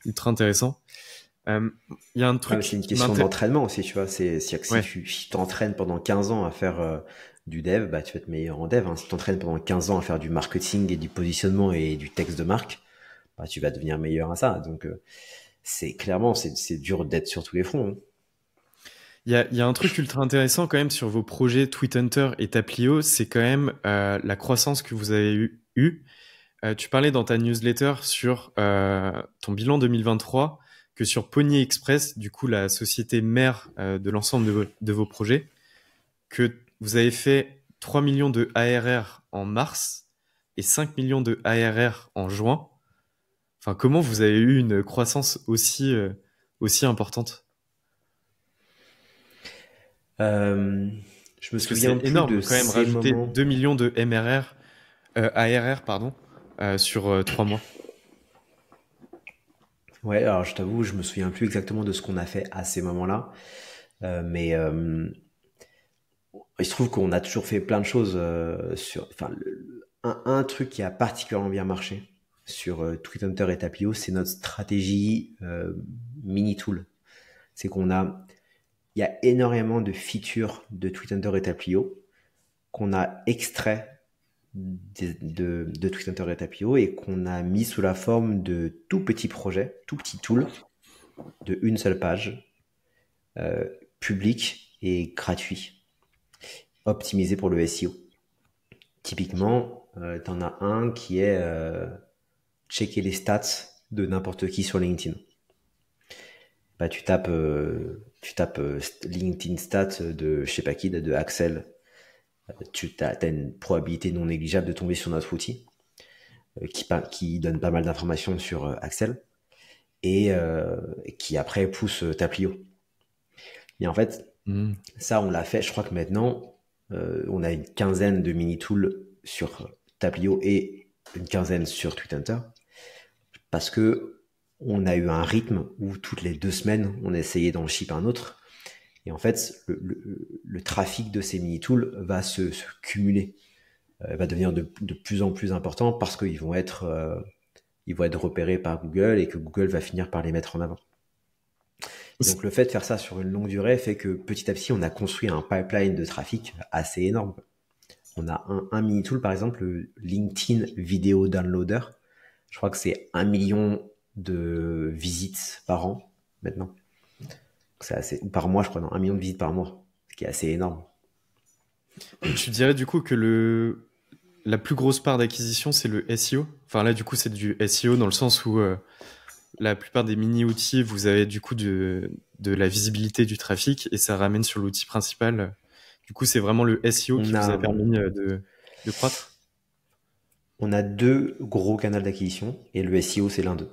ultra intéressant. Il y a un Ouais, mais truc c'est une qui question m'intéresse. d'entraînement aussi, tu vois. C'est-à-dire que si Ouais. tu t'entraînes pendant 15 ans à faire du dev, tu vas être meilleur en dev, hein. Si tu t'entraînes pendant 15 ans à faire du marketing et du positionnement et du texte de marque, tu vas devenir meilleur à ça. Donc, c'est clairement, c'est dur d'être sur tous les fronts, hein. Il y a un truc ultra intéressant quand même sur vos projets TweetHunter et Taplio, c'est quand même la croissance que vous avez eue. Tu parlais dans ta newsletter sur ton bilan 2023 que sur Pony Express, du coup la société mère de l'ensemble de vos projets, que vous avez fait 3 millions de ARR en mars et 5 millions de ARR en juin. Enfin, comment vous avez eu une croissance aussi importante? Euh, je me Parce que souviens c'est plus de énorme quand même ces rajouter moments. 2 millions de MRR, ARR pardon, sur 3 mois. Ouais, alors je t'avoue, je me souviens plus exactement de ce qu'on a fait à ces moments-là. Mais il se trouve qu'on a toujours fait plein de choses enfin, un truc qui a particulièrement bien marché sur Tweethunter et Tapio, c'est notre stratégie mini tool. C'est il y a énormément de features de Tweethunter et Tapio qu'on a extrait de Tweethunter et Tapio et qu'on a mis sous la forme de tout petits projets, tout petits tools de une seule page, euh, public et gratuit, optimisé pour le SEO. Typiquement, tu en as un qui est checker les stats de n'importe qui sur LinkedIn. Tu tapes LinkedIn stats de je sais pas qui, de Axel. Tu as une probabilité non négligeable de tomber sur notre outil qui donne pas mal d'informations sur Axel et qui après pousse Taplio. Et en fait, Hmm. ça on l'a fait. Je crois que maintenant on a une quinzaine de mini tools sur Taplio et une quinzaine sur Tweethunter parce que on a eu un rythme où toutes les 2 semaines on essayait d'en ship un autre. Et en fait, le trafic de ces mini-tools va se cumuler, va devenir de plus en plus important parce ils vont être repérés par Google et que Google va finir par les mettre en avant. Et donc le fait de faire ça sur une longue durée fait que petit à petit, on a construit un pipeline de trafic assez énorme. On a un mini-tool, par exemple, le LinkedIn Video Downloader. Je crois que c'est 1 million de visites par an maintenant. C'est assez, ou par mois, je crois, non, 1 million de visites par mois, ce qui est assez énorme. Tu dirais du coup que la plus grosse part d'acquisition, c'est le SEO. Enfin là, du coup, c'est du SEO dans le sens où la plupart des mini-outils, vous avez du coup de la visibilité du trafic et ça ramène sur l'outil principal. Du coup, c'est vraiment le SEO On qui vous a a, permis de croître. on a deux gros canaux d'acquisition et le SEO, c'est l'un d'eux.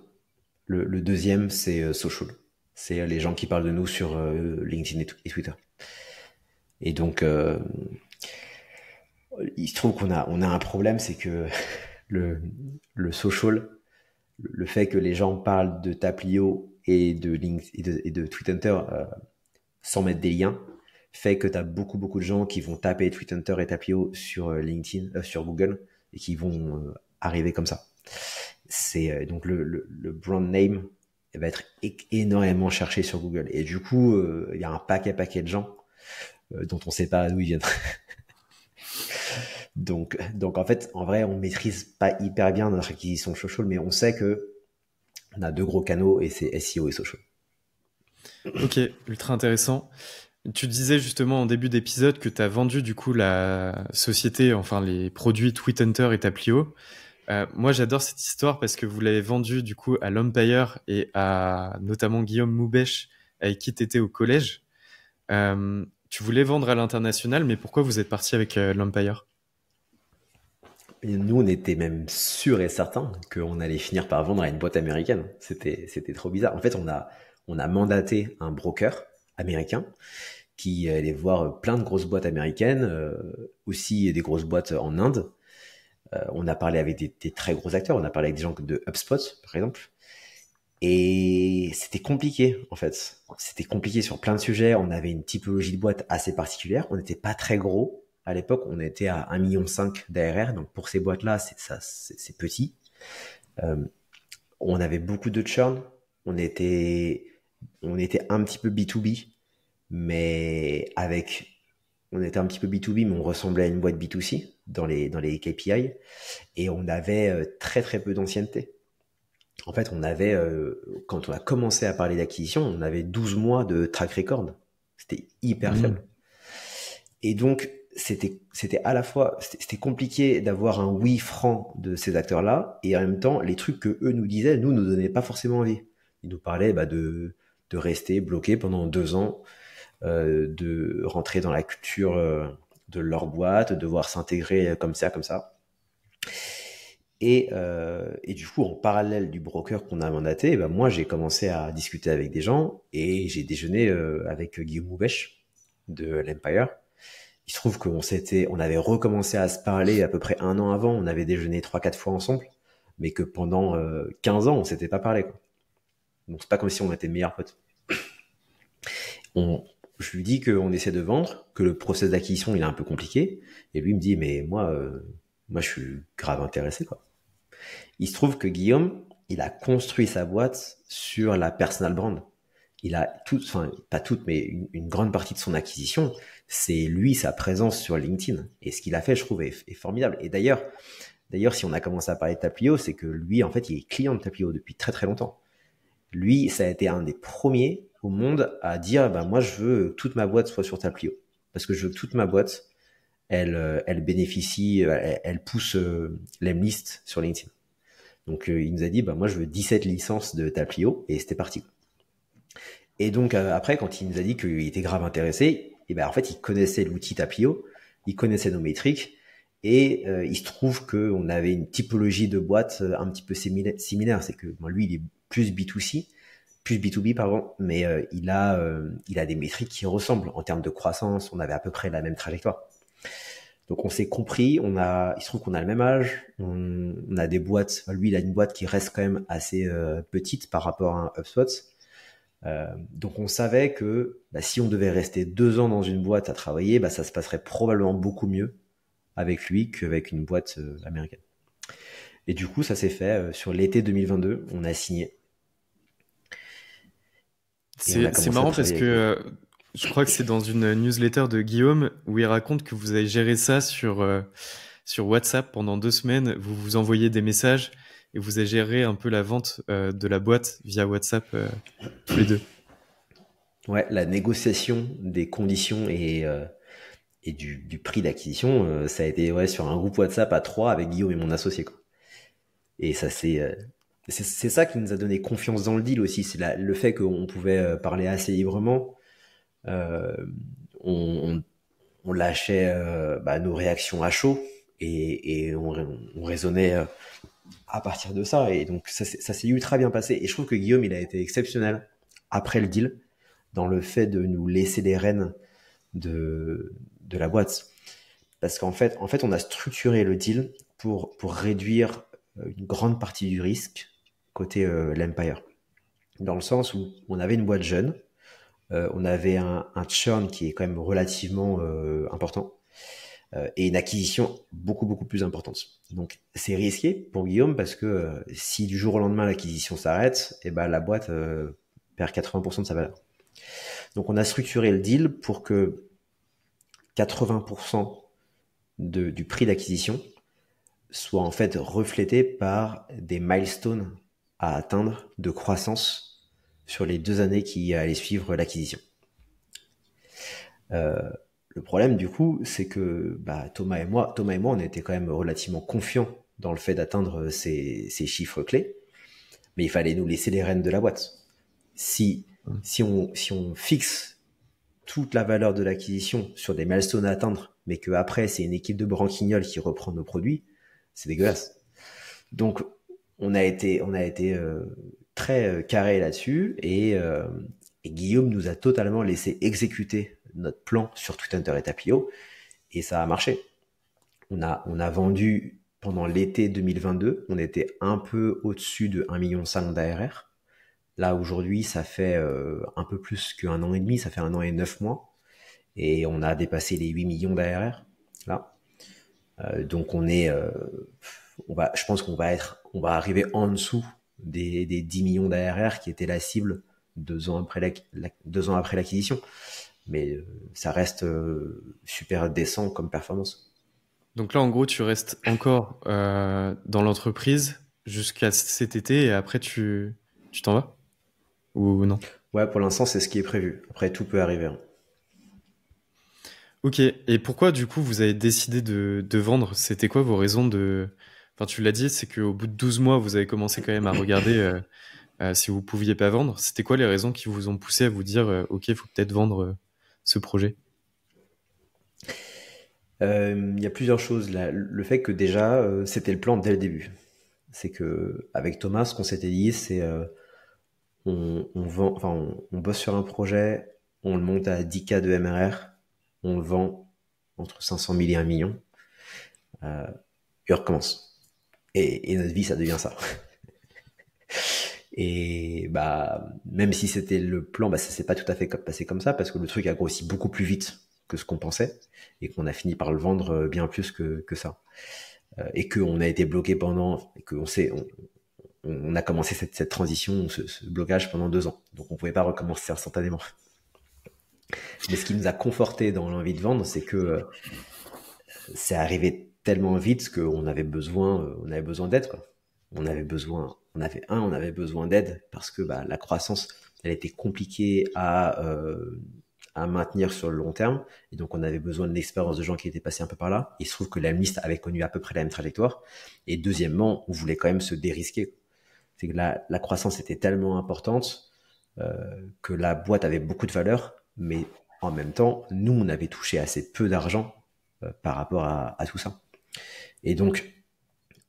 Le deuxième, c'est social. C'est les gens qui parlent de nous sur LinkedIn et Twitter. Et donc, il se trouve on a un problème, c'est que le, le social, le fait que les gens parlent de Taplio et de LinkedIn et de Tweethunter sans mettre des liens, fait que tu as beaucoup, beaucoup de gens qui vont taper Tweethunter et Taplio sur LinkedIn, sur Google, et qui vont arriver comme ça. C'est donc le brand name va être énormément cherché sur Google. Et du coup, il y a un paquet de gens dont on sait pas d'où ils viennent. Donc en fait, en vrai, on maîtrise pas hyper bien notre acquisition de social, mais on sait que on a deux gros canaux et c'est SEO et social. Ok, ultra intéressant. Tu disais justement en début d'épisode que tu as vendu du coup la société, enfin les produits Tweethunter et Taplio. Moi, j'adore cette histoire parce que vous l'avez vendue du coup à l'Empire et à notamment Guillaume Moubèche, avec qui tu étais au collège. Tu voulais vendre à l'international, mais pourquoi vous êtes parti avec l'Empire? Et nous, on était même sûr et certain qu'on allait finir par vendre à une boîte américaine. C'était trop bizarre. En fait, on a mandaté un broker américain qui allait voir plein de grosses boîtes américaines, aussi des grosses boîtes en Inde. On a parlé avec des très gros acteurs. On a parlé avec des gens de HubSpot, par exemple. Et c'était compliqué, en fait. C'était compliqué sur plein de sujets. On avait une typologie de boîte assez particulière. On n'était pas très gros. À l'époque, on était à 1,5 million d'ARR. Donc, pour ces boîtes-là, c'est petit. Euh, on avait beaucoup de churn. On était, on était un petit peu B2B, mais on était un petit peu B2B, mais on ressemblait à une boîte B2C dans les KPI. Et on avait très, très peu d'ancienneté. En fait, quand on a commencé à parler d'acquisition, on avait 12 mois de track record. C'était hyper Mmh. faible. Et donc, c'était à la fois, c'était compliqué d'avoir un oui franc de ces acteurs-là, et en même temps, les trucs que eux nous disaient, nous donnaient pas forcément envie. Ils nous parlaient de rester bloqués pendant 2 ans, de rentrer dans la culture de leur boîte, de devoir s'intégrer comme ça, comme ça. Et du coup, en parallèle du broker qu'on a mandaté, ben moi, j'ai commencé à discuter avec des gens et j'ai déjeuné avec Guillaume Moubèche de l'Empire. Il se trouve on avait recommencé à se parler à peu près 1 an avant. On avait déjeuné 3, 4 fois ensemble, mais que pendant 15 ans, on s'était pas parlé, quoi. Donc, c'est pas comme si on était meilleurs potes. Je lui dis qu'on essaie de vendre, que le process d'acquisition, il est un peu compliqué. Et lui, il me dit, mais moi, je suis grave intéressé, quoi. Il se trouve que Guillaume, il a construit sa boîte sur la personal brand. Il a enfin, pas toute, mais une grande partie de son acquisition, c'est lui, sa présence sur LinkedIn. Et ce qu'il a fait, je trouve, est formidable. Et d'ailleurs, si on a commencé à parler de Taplio, c'est que lui, en fait, il est client de Taplio depuis très très longtemps. Lui, ça a été un des premiers au monde à dire, bah, moi, je veux que toute ma boîte soit sur Taplio. Parce que je veux que toute ma boîte, elle bénéficie, elle pousse l'Emlist sur LinkedIn. Donc, il nous a dit, bah, moi, je veux 17 licences de Taplio, et c'était parti. Et donc, après, quand il nous a dit qu'il était grave intéressé, et ben, en fait, il connaissait l'outil Taplio, il connaissait nos métriques, et il se trouve qu'on avait une typologie de boîte un petit peu similaire. C'est que bon, lui, il est plus B2C, plus B2B, pardon, mais il a des métriques qui ressemblent en termes de croissance. On avait à peu près la même trajectoire. Donc on s'est compris, il se trouve qu'on a le même âge, on a des boîtes, lui il a une boîte qui reste quand même assez petite par rapport à un HubSpot. Donc on savait que bah, si on devait rester 2 ans dans une boîte à travailler, bah, ça se passerait probablement beaucoup mieux avec lui qu'avec une boîte américaine. Et du coup ça s'est fait sur l'été 2022, on a signé et on a C'est commencé à marrant parce travailler que avec lui. je crois que c'est dans une newsletter de Guillaume où il raconte que vous avez géré ça sur WhatsApp pendant 2 semaines. Vous vous envoyez des messages et vous avez géré un peu la vente de la boîte via WhatsApp tous les deux. Ouais, la négociation des conditions et du prix d'acquisition, ça a été ouais, sur un groupe WhatsApp à 3 avec Guillaume et mon associé, quoi. Et ça c'est ça qui nous a donné confiance dans le deal aussi, c'est le fait qu'on pouvait parler assez librement. Euh, on, on lâchait bah, nos réactions à chaud et on raisonnait à partir de ça. Et donc ça s'est ultra bien passé. Et je trouve que Guillaume, il a été exceptionnel après le deal dans le fait de nous laisser les rênes de la boîte. Parce qu'en fait, on a structuré le deal pour réduire une grande partie du risque côté l'Empire. Dans le sens où on avait une boîte jeune, on avait un churn qui est quand même relativement important et une acquisition beaucoup beaucoup plus importante. Donc c'est risqué pour Guillaume parce que si du jour au lendemain l'acquisition s'arrête, et ben la boîte perd 80% de sa valeur. Donc on a structuré le deal pour que 80% du prix d'acquisition soit en fait reflété par des milestones à atteindre de croissance sur les 2 années qui allaient suivre l'acquisition. Le problème du coup, c'est que bah, Thomas et moi, on était quand même relativement confiants dans le fait d'atteindre ces chiffres clés, mais il fallait nous laisser les rênes de la boîte. Si on fixe toute la valeur de l'acquisition sur des milestones à atteindre, mais qu'après, c'est une équipe de branquignoles qui reprend nos produits, c'est dégueulasse. Donc, on a été très carré là-dessus et Guillaume nous a totalement laissé exécuter notre plan sur Twitter et Tapio et ça a marché. On a vendu pendant l'été 2022, on était un peu au-dessus de 1,5 million d'ARR. Là, aujourd'hui, ça fait un peu plus qu'un an et demi, ça fait 1 an et 9 mois. Et on a dépassé les 8 millions d'ARR, là. Donc, je pense qu'on va arriver en dessous des 10 millions d'ARR qui était la cible 2 ans après l'acquisition. Mais ça reste super décent comme performance. Donc là, en gros, tu restes encore dans l'entreprise jusqu'à cet été et après, tu t'en vas? Ou non? Ouais, pour l'instant, c'est ce qui est prévu. Après, tout peut arriver. Hein. Ok. Et pourquoi, du coup, vous avez décidé de vendre? C'était quoi vos raisons de... Enfin, tu l'as dit, c'est qu'au bout de 12 mois, vous avez commencé quand même à regarder si vous pouviez pas vendre. C'était quoi les raisons qui vous ont poussé à vous dire, ok, il faut peut-être vendre ce projet? Il y a plusieurs choses là. Le fait que déjà, c'était le plan dès le début. C'est que avec Thomas, ce qu'on s'était dit, c'est on bosse sur un projet, on le monte à 10K de MRR, on le vend entre 500 000 et 1 million, et on recommence. Et notre vie, ça devient ça. Et bah, même si c'était le plan, bah, ça s'est pas tout à fait passé comme ça, parce que le truc a grossi beaucoup plus vite que ce qu'on pensait, et qu'on a fini par le vendre bien plus que ça. Et qu'on a été bloqué pendant, et on a commencé cette transition, ce blocage pendant 2 ans. Donc on pouvait pas recommencer instantanément. Mais ce qui nous a conforté dans l'envie de vendre, c'est que c'est arrivé tellement vite qu'on avait besoin d'aide, quoi. On avait besoin d'aide parce que bah, la croissance, elle était compliquée à maintenir sur le long terme. Et donc, on avait besoin de l'expérience de gens qui étaient passés un peu par là. Il se trouve que la liste avait connu à peu près la même trajectoire. Et deuxièmement, on voulait quand même se dérisquer. C'est que la croissance était tellement importante que la boîte avait beaucoup de valeur, mais en même temps, nous, on avait touché assez peu d'argent par rapport à tout ça. Et donc,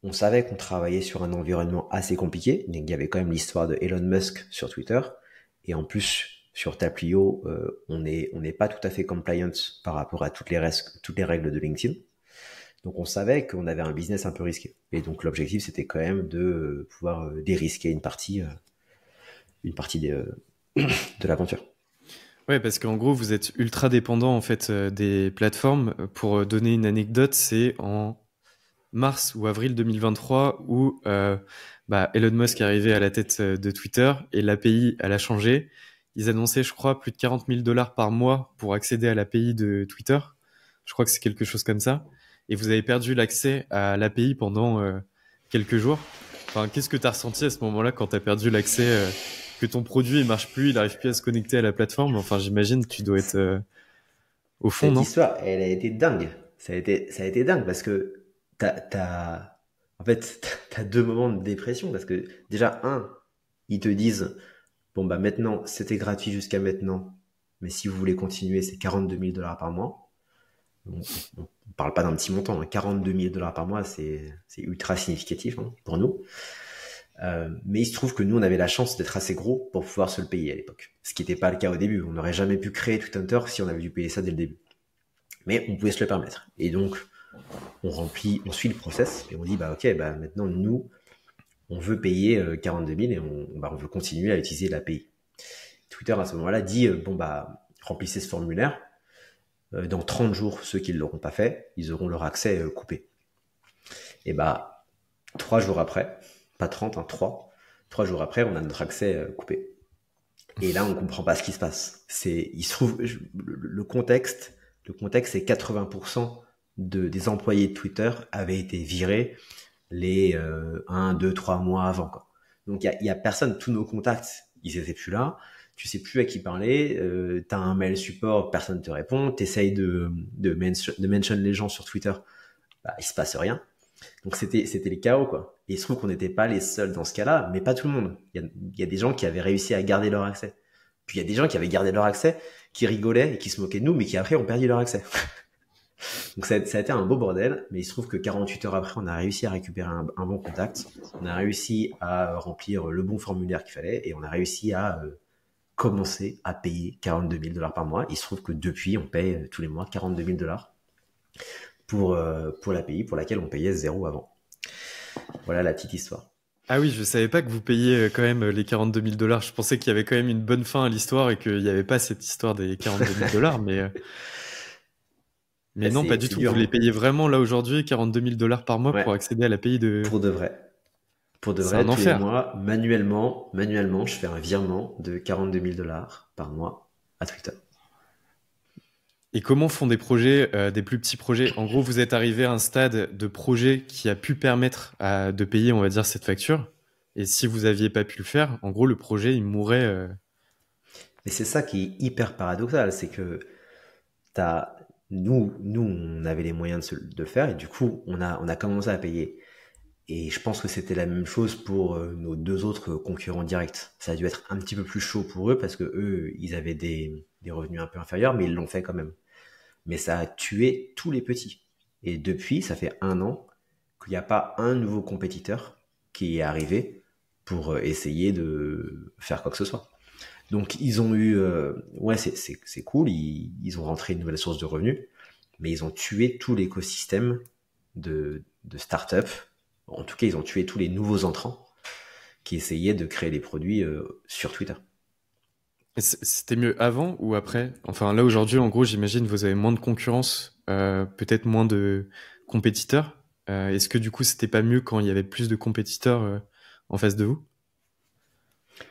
on savait qu'on travaillait sur un environnement assez compliqué. Donc, il y avait quand même l'histoire de Elon Musk sur Twitter. Et en plus, sur Taplio, on n'est pas tout à fait compliant par rapport à toutes les règles de LinkedIn. Donc, on savait qu'on avait un business un peu risqué. Et donc, l'objectif, c'était quand même de pouvoir dérisquer une partie de l'aventure. Ouais, parce qu'en gros, vous êtes ultra dépendant en fait des plateformes. Pour donner une anecdote, c'est en mars ou avril 2023 où Elon Musk est arrivé à la tête de Twitter et l'API, elle a changé. Ils annonçaient, je crois, plus de 40 000 $ par mois pour accéder à l'API de Twitter. Je crois que c'est quelque chose comme ça. Et vous avez perdu l'accès à l'API pendant quelques jours. Enfin, qu'est-ce que tu as ressenti à ce moment-là quand tu as perdu l'accès, que ton produit il marche plus, il arrive plus à se connecter à la plateforme? Enfin, j'imagine que tu dois être au fond, Cette non? histoire, elle a été dingue. Ça a été dingue parce que en fait, t'as 2 moments de dépression parce que déjà, ils te disent, bon, bah, maintenant, c'était gratuit jusqu'à maintenant, mais si vous voulez continuer, c'est 42 000 $ par mois. On parle pas d'un petit montant, hein. 42 000 $ par mois, c'est ultra significatif, hein, pour nous. Mais il se trouve que nous, on avait la chance d'être assez gros pour pouvoir se le payer à l'époque. Ce qui n'était pas le cas au début. On n'aurait jamais pu créer Twitter si on avait dû payer ça dès le début. Mais on pouvait se le permettre. Et donc, on suit le process et on dit, bah, ok, bah, maintenant, nous, on veut payer 42 000 et on veut continuer à utiliser l'API. Twitter, à ce moment-là, dit, bon, bah, remplissez ce formulaire. Dans 30 jours, ceux qui ne l'auront pas fait, ils auront leur accès coupé. Et bah, 3 jours après, pas 30, hein, 3 jours après, on a notre accès coupé. Et là, on comprend pas ce qui se passe. Il se trouve, le contexte, c'est 80% des employés de Twitter avaient été virés les 1, 2, 3 mois avant, quoi. Donc, il y a personne, tous nos contacts, ils étaient plus là. Tu sais plus à qui parler. T'as un mail support, personne te répond. T'essayes de mention les gens sur Twitter, bah, il se passe rien. Donc c'était les chaos, quoi. Et il se trouve qu'on n'était pas les seuls dans ce cas-là, mais pas tout le monde. Il y a des gens qui avaient réussi à garder leur accès. Puis il y a des gens qui avaient gardé leur accès, qui rigolaient et qui se moquaient de nous, mais qui après ont perdu leur accès. Donc ça a été un beau bordel, mais il se trouve que 48 heures après, on a réussi à récupérer un bon contact, on a réussi à remplir le bon formulaire qu'il fallait, et on a réussi à commencer à payer 42 000 dollars par mois. Il se trouve que depuis, on paye tous les mois 42 000 dollars pour l'API pour laquelle on payait zéro avant. Voilà la petite histoire. Ah oui, je savais pas que vous payiez quand même les 42 000 dollars. Je pensais qu'il y avait quand même une bonne fin à l'histoire et qu'il n'y avait pas cette histoire des 42 000 dollars, mais non, pas du C'est tout. dur, Vous les hein. payez vraiment là aujourd'hui, 42 000 dollars par mois Ouais, pour accéder à l'API de... pour de vrai. Pour de C'est vrai, un tous les enfer. mois, manuellement, je fais un virement de 42 000 dollars par mois à Twitter. Et comment font des projets, des plus petits projets? En gros, vous êtes arrivé à un stade de projet qui a pu permettre de payer, on va dire, cette facture. Et si vous aviez pas pu le faire, en gros, le projet, il mourrait. Et c'est ça qui est hyper paradoxal, c'est que t'as, nous, on avait les moyens de le faire et du coup, on a commencé à payer. Et je pense que c'était la même chose pour nos deux autres concurrents directs. Ça a dû être un petit peu plus chaud pour eux parce que eux, ils avaient des revenus un peu inférieurs, mais ils l'ont fait quand même. Mais ça a tué tous les petits. Et depuis, ça fait un an qu'il n'y a pas un nouveau compétiteur qui est arrivé pour essayer de faire quoi que ce soit. Donc ils ont eu, ouais, c'est cool, ils ont rentré une nouvelle source de revenus, mais ils ont tué tout l'écosystème de start-up. En tout cas, ils ont tué tous les nouveaux entrants qui essayaient de créer des produits sur Twitter. C'était mieux avant ou après? Enfin, là, aujourd'hui, en gros, j'imagine vous avez moins de concurrence, peut-être moins de compétiteurs. Est-ce que du coup, c'était pas mieux quand il y avait plus de compétiteurs en face de vous?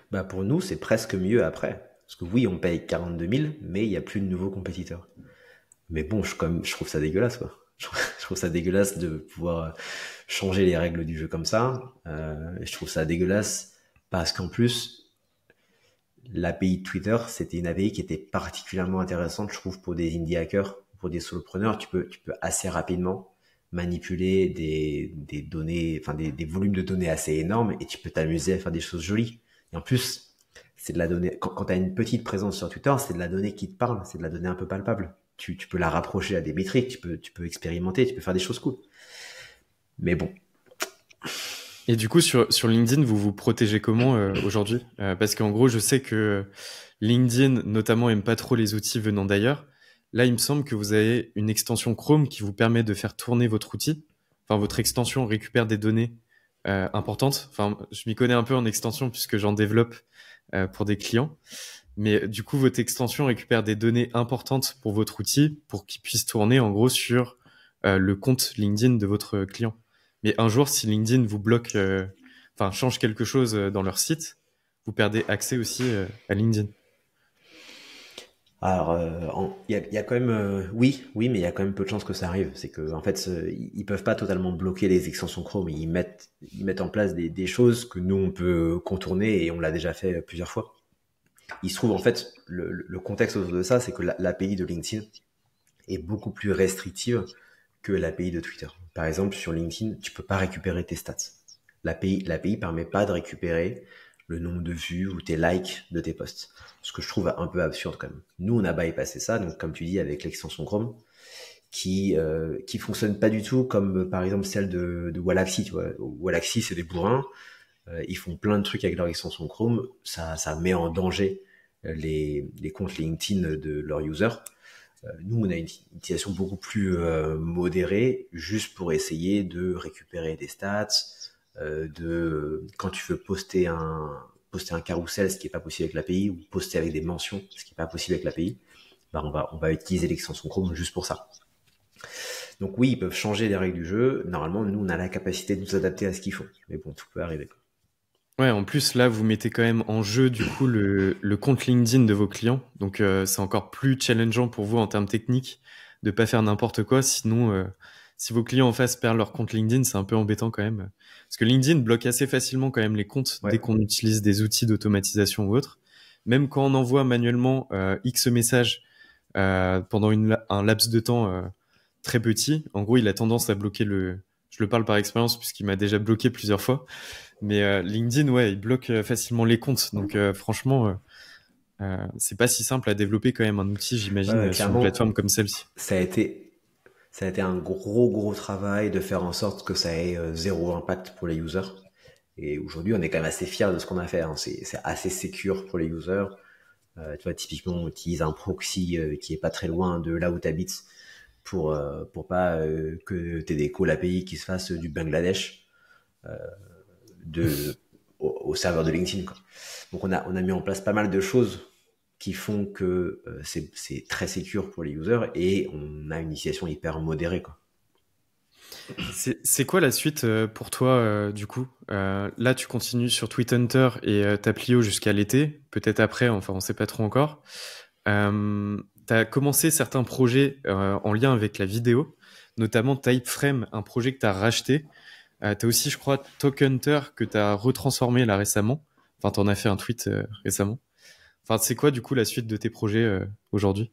Bah pour nous, c'est presque mieux après. Parce que oui, on paye 42 000, mais il n'y a plus de nouveaux compétiteurs. Mais bon, je trouve ça dégueulasse, quoi. Je trouve ça dégueulasse de pouvoir changer les règles du jeu comme ça. Je trouve ça dégueulasse parce qu'en plus, l'API de Twitter, c'était une API qui était particulièrement intéressante, je trouve, pour des indie hackers, pour des solopreneurs. Tu peux assez rapidement manipuler des données, enfin des volumes de données assez énormes et tu peux t'amuser à faire des choses jolies. Et en plus, c'est de la donnée. Quand tu as une petite présence sur Twitter, c'est de la donnée qui te parle, c'est de la donnée un peu palpable. Tu peux la rapprocher à des métriques, tu peux expérimenter, tu peux faire des choses cool. Mais bon, Et du coup, sur LinkedIn, vous vous protégez comment aujourd'hui? Parce qu'en gros, je sais que LinkedIn, notamment, aime pas trop les outils venant d'ailleurs. Là, il me semble que vous avez une extension Chrome qui vous permet de faire tourner votre outil. Enfin, votre extension récupère des données importantes. Enfin, je m'y connais un peu en extension puisque j'en développe pour des clients. Mais du coup, votre extension récupère des données importantes pour votre outil pour qu'il puisse tourner en gros sur le compte LinkedIn de votre client. Mais un jour, si LinkedIn vous bloque, enfin change quelque chose dans leur site, vous perdez accès aussi à LinkedIn. alors, il y a quand même, oui, mais il y a quand même peu de chances que ça arrive. C'est que, en fait, ils peuvent pas totalement bloquer les extensions Chrome. Ils mettent en place des choses que nous on peut contourner et on l'a déjà fait plusieurs fois. Il se trouve en fait le contexte autour de ça, c'est que l'API de LinkedIn est beaucoup plus restrictive que l'API de Twitter. Par exemple, sur LinkedIn, tu peux pas récupérer tes stats. L'API permet pas de récupérer le nombre de vues ou tes likes de tes posts. Ce que je trouve un peu absurde quand même. Nous, on a bypassé ça, donc comme tu dis, avec l'extension Chrome, qui fonctionne pas du tout comme par exemple celle de Wallaxy. Tu vois, Wallaxy, c'est des bourrins. Ils font plein de trucs avec leur extension Chrome. Ça met en danger les comptes LinkedIn de leurs users. Nous, on a une utilisation beaucoup plus modérée, juste pour essayer de récupérer des stats, quand tu veux poster un carrousel, ce qui est pas possible avec l'API, ou poster avec des mentions, ce qui est pas possible avec l'API, bah on va utiliser l'extension Chrome juste pour ça. Donc oui, ils peuvent changer les règles du jeu. Normalement, nous, on a la capacité de nous adapter à ce qu'ils font. Mais bon, tout peut arriver, quoi. Ouais, en plus là, vous mettez quand même en jeu du coup le compte LinkedIn de vos clients, donc c'est encore plus challengeant pour vous en termes techniques de pas faire n'importe quoi. Sinon, si vos clients en face perdent leur compte LinkedIn, c'est un peu embêtant quand même, parce que LinkedIn bloque assez facilement quand même les comptes dès Ouais. qu'on utilise des outils d'automatisation ou autre. Même quand on envoie manuellement X messages pendant un laps de temps très petit, en gros, il a tendance à bloquer je le parle par expérience puisqu'il m'a déjà bloqué plusieurs fois. Mais LinkedIn, ouais, il bloque facilement les comptes. Donc franchement, c'est pas si simple à développer quand même un outil, Ouais, j'imagine, sur une clairement, plateforme comme celle-ci. ça a été, ça a été un gros travail de faire en sorte que ça ait zéro impact pour les users. Et aujourd'hui, on est quand même assez fiers de ce qu'on a fait, hein. C'est assez secure pour les users. Tu vois, typiquement, on utilise un proxy qui est pas très loin de là où tu habites pour pas que tu aies des calls API qui se fassent du Bangladesh de, au serveur de LinkedIn, quoi. Donc on a mis en place pas mal de choses qui font que c'est très secure pour les users et on a une utilisation hyper modérée, quoi. C'est quoi la suite pour toi, du coup? Là, tu continues sur Tweethunter et Taplio jusqu'à l'été, peut-être après, enfin, on sait pas trop encore. Tu as commencé certains projets en lien avec la vidéo, notamment Typeframe, un projet que tu as racheté. Tu as aussi, je crois, Talkhunter que tu as retransformé là récemment. Enfin, tu en as fait un tweet récemment. Enfin, c'est quoi, du coup, la suite de tes projets aujourd'hui?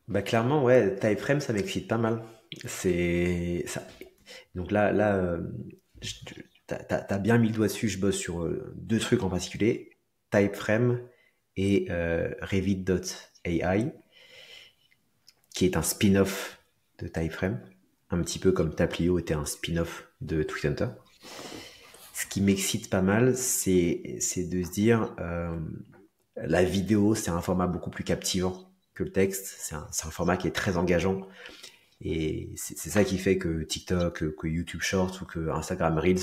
Bah clairement, ouais, Typeframe, ça m'excite pas mal. C'est ça. Donc je- t'as bien mis le doigt dessus. Je bosse sur deux trucs en particulier, Typeframe et Revit.ai, qui est un spin-off de Typeframe, un petit peu comme Taplio était un spin-off de Tweethunter. Ce qui m'excite pas mal, c'est de se dire, la vidéo, c'est un format beaucoup plus captivant que le texte. C'est un format qui est très engageant. Et c'est ça qui fait que TikTok, que YouTube Shorts ou que Instagram Reels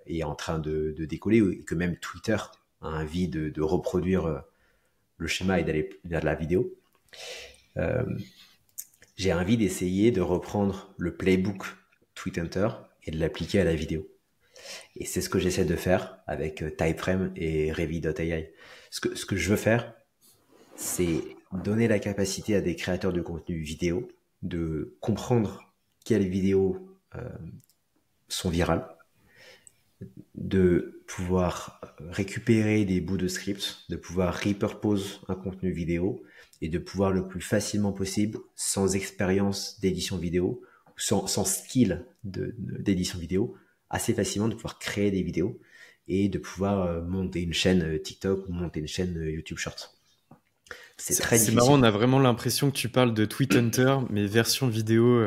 est en train de décoller, et que même Twitter a envie de reproduire le schéma et d'aller vers la vidéo. Euh, j'ai envie d'essayer de reprendre le playbook Tweethunter et de l'appliquer à la vidéo. Et c'est ce que j'essaie de faire avec Typeframe et Revit.ai. Ce que je veux faire, c'est donner la capacité à des créateurs de contenu vidéo de comprendre quelles vidéos sont virales, de pouvoir récupérer des bouts de script, de pouvoir repurpose un contenu vidéo et de pouvoir le plus facilement possible, sans expérience d'édition vidéo, sans skill d'édition vidéo, assez facilement de pouvoir créer des vidéos et de pouvoir monter une chaîne TikTok ou monter une chaîne YouTube Shorts. C'est très C'est marrant, difficile. on a vraiment l'impression que tu parles de Tweethunter, mais version vidéo.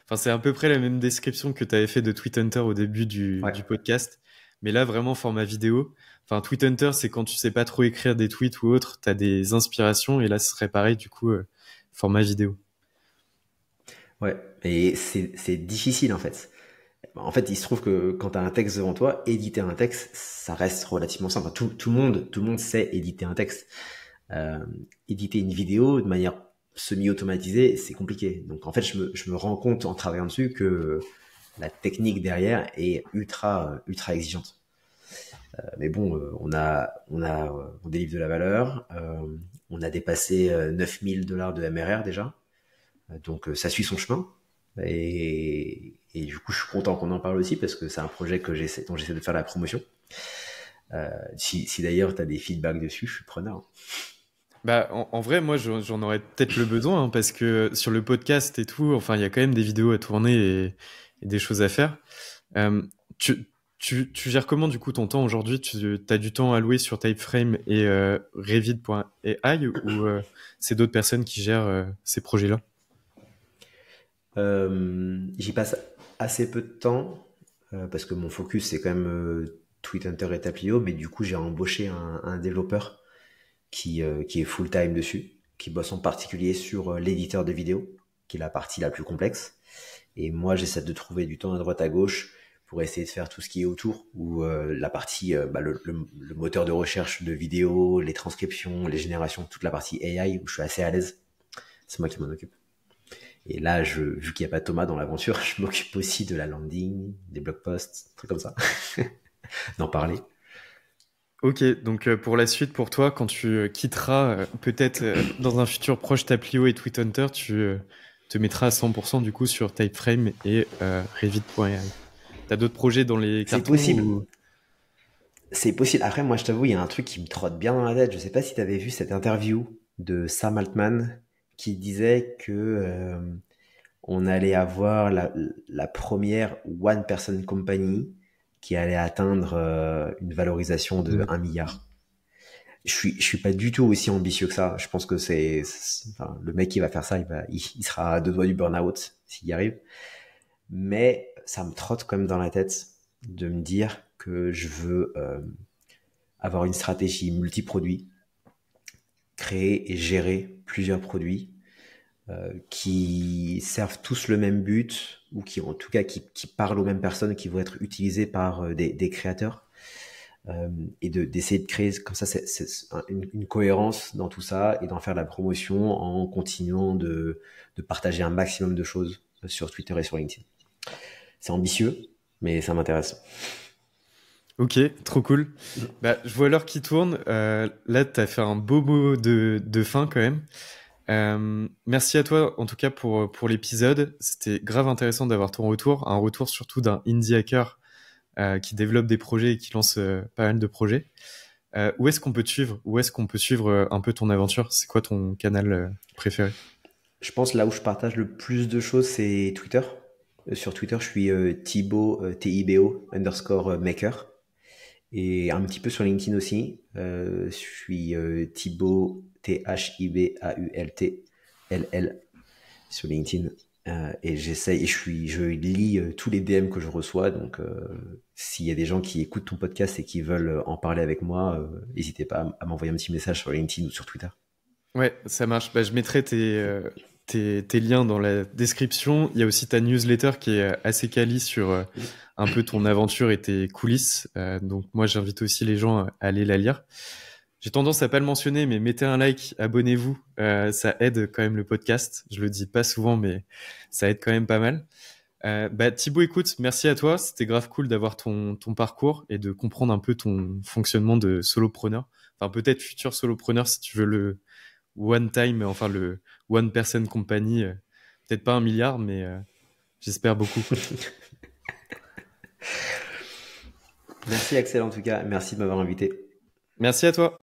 Enfin, c'est à peu près la même description que tu avais fait de Tweethunter au début Ouais. du podcast. Mais là, vraiment, format vidéo. Enfin, Tweethunter, c'est quand tu sais pas trop écrire des tweets ou autre, tu as des inspirations. Et là, ce serait pareil, du coup, format vidéo. Ouais, et c'est difficile en fait. En fait, il se trouve que quand tu as un texte devant toi, éditer un texte, ça reste relativement simple. Enfin, tout le monde sait éditer un texte. Euh, Éditer une vidéo de manière semi-automatisée, c'est compliqué. Donc en fait, je me rends compte en travaillant dessus que la technique derrière est ultra exigeante. Mais bon, on délivre de la valeur. On a dépassé 9 000 $ de MRR déjà. Donc ça suit son chemin. Et du coup, je suis content qu'on en parle aussi parce que c'est un projet dont j'essaie de faire la promotion. Si d'ailleurs tu as des feedbacks dessus, je suis preneur. Bah, en vrai, moi, j'en aurais peut-être le besoin, hein, parce que sur le podcast et tout, enfin, il y a quand même des vidéos à tourner et des choses à faire. Euh, tu gères comment, du coup, ton temps aujourd'hui? Tu as du temps alloué sur Typeframe et Revit.ai ou c'est d'autres personnes qui gèrent ces projets-là? J'y passe assez peu de temps parce que mon focus c'est quand même Tweethunter et Taplio, mais du coup j'ai embauché un développeur qui est full time dessus, qui bosse en particulier sur l'éditeur de vidéos, qui est la partie la plus complexe. Et moi j'essaie de trouver du temps à droite à gauche pour essayer de faire tout ce qui est autour, ou la partie, le moteur de recherche de vidéos, les transcriptions, les générations, toute la partie AI où je suis assez à l'aise. C'est moi qui m'en occupe. Et là, vu qu'il n'y a pas Thomas dans l'aventure, je m'occupe aussi de la landing, des blog posts, trucs comme ça. D'en parler. Ok, donc pour la suite, pour toi, quand tu quitteras peut-être dans un futur proche Taplio et Tweethunter, tu te mettras à 100% du coup sur Typeframe et Revit.ai. T'as d'autres projets dans les C'est cartons possible. ou... C'est possible. Après, moi, je t'avoue, il y a un truc qui me trotte bien dans la tête. Je sais pas si tu avais vu cette interview de Sam Altman qui disait que on allait avoir la première one person company qui allait atteindre une valorisation de 1 milliard. Je suis pas du tout aussi ambitieux que ça. Je pense que enfin, le mec qui va faire ça, il sera à 2 doigts du burn-out s'il y arrive. Mais ça me trotte quand même dans la tête de me dire que je veux avoir une stratégie multi-produits, créer et gérer plusieurs produits qui servent tous le même but ou qui en tout cas qui parlent aux mêmes personnes, qui vont être utilisés par des créateurs. Et d'essayer de créer comme ça une cohérence dans tout ça et d'en faire la promotion en continuant de partager un maximum de choses sur Twitter et sur LinkedIn. C'est ambitieux, mais ça m'intéresse. Ok, trop cool. Bah, je vois l'heure qui tourne. Là, tu as fait un beau mot de fin quand même. Merci à toi en tout cas pour l'épisode. C'était grave intéressant d'avoir ton retour. Un retour surtout d'un indie hacker qui développe des projets et qui lance pas mal de projets. Où est-ce qu'on peut te suivre? Où est-ce qu'on peut suivre un peu ton aventure? C'est quoi ton canal préféré? Je pense là où je partage le plus de choses, c'est Twitter. Sur Twitter, je suis Thibaut, Tibo _maker. Et un petit peu sur LinkedIn aussi. Je suis Thibaut, THIBAULT, sur LinkedIn. Et j'essaye, et je lis tous les DM que je reçois. Donc, s'il y a des gens qui écoutent ton podcast et qui veulent en parler avec moi, n'hésitez pas à m'envoyer un petit message sur LinkedIn ou sur Twitter. Ouais, ça marche. Bah, je mettrai tes liens dans la description. Il y a aussi ta newsletter qui est assez quali sur un peu ton aventure et tes coulisses. Donc moi, j'invite aussi les gens à aller la lire. J'ai tendance à pas le mentionner, mais mettez un like, abonnez-vous. Ça aide quand même le podcast. Je le dis pas souvent, mais ça aide quand même pas mal. Bah, Thibaut, écoute, merci à toi. C'était grave cool d'avoir ton parcours et de comprendre un peu ton fonctionnement de solopreneur. Enfin, peut-être futur solopreneur si tu veux le one time, enfin le one person company. Peut-être pas 1 milliard, mais j'espère beaucoup. Merci Axel en tout cas. Merci de m'avoir invité. Merci à toi.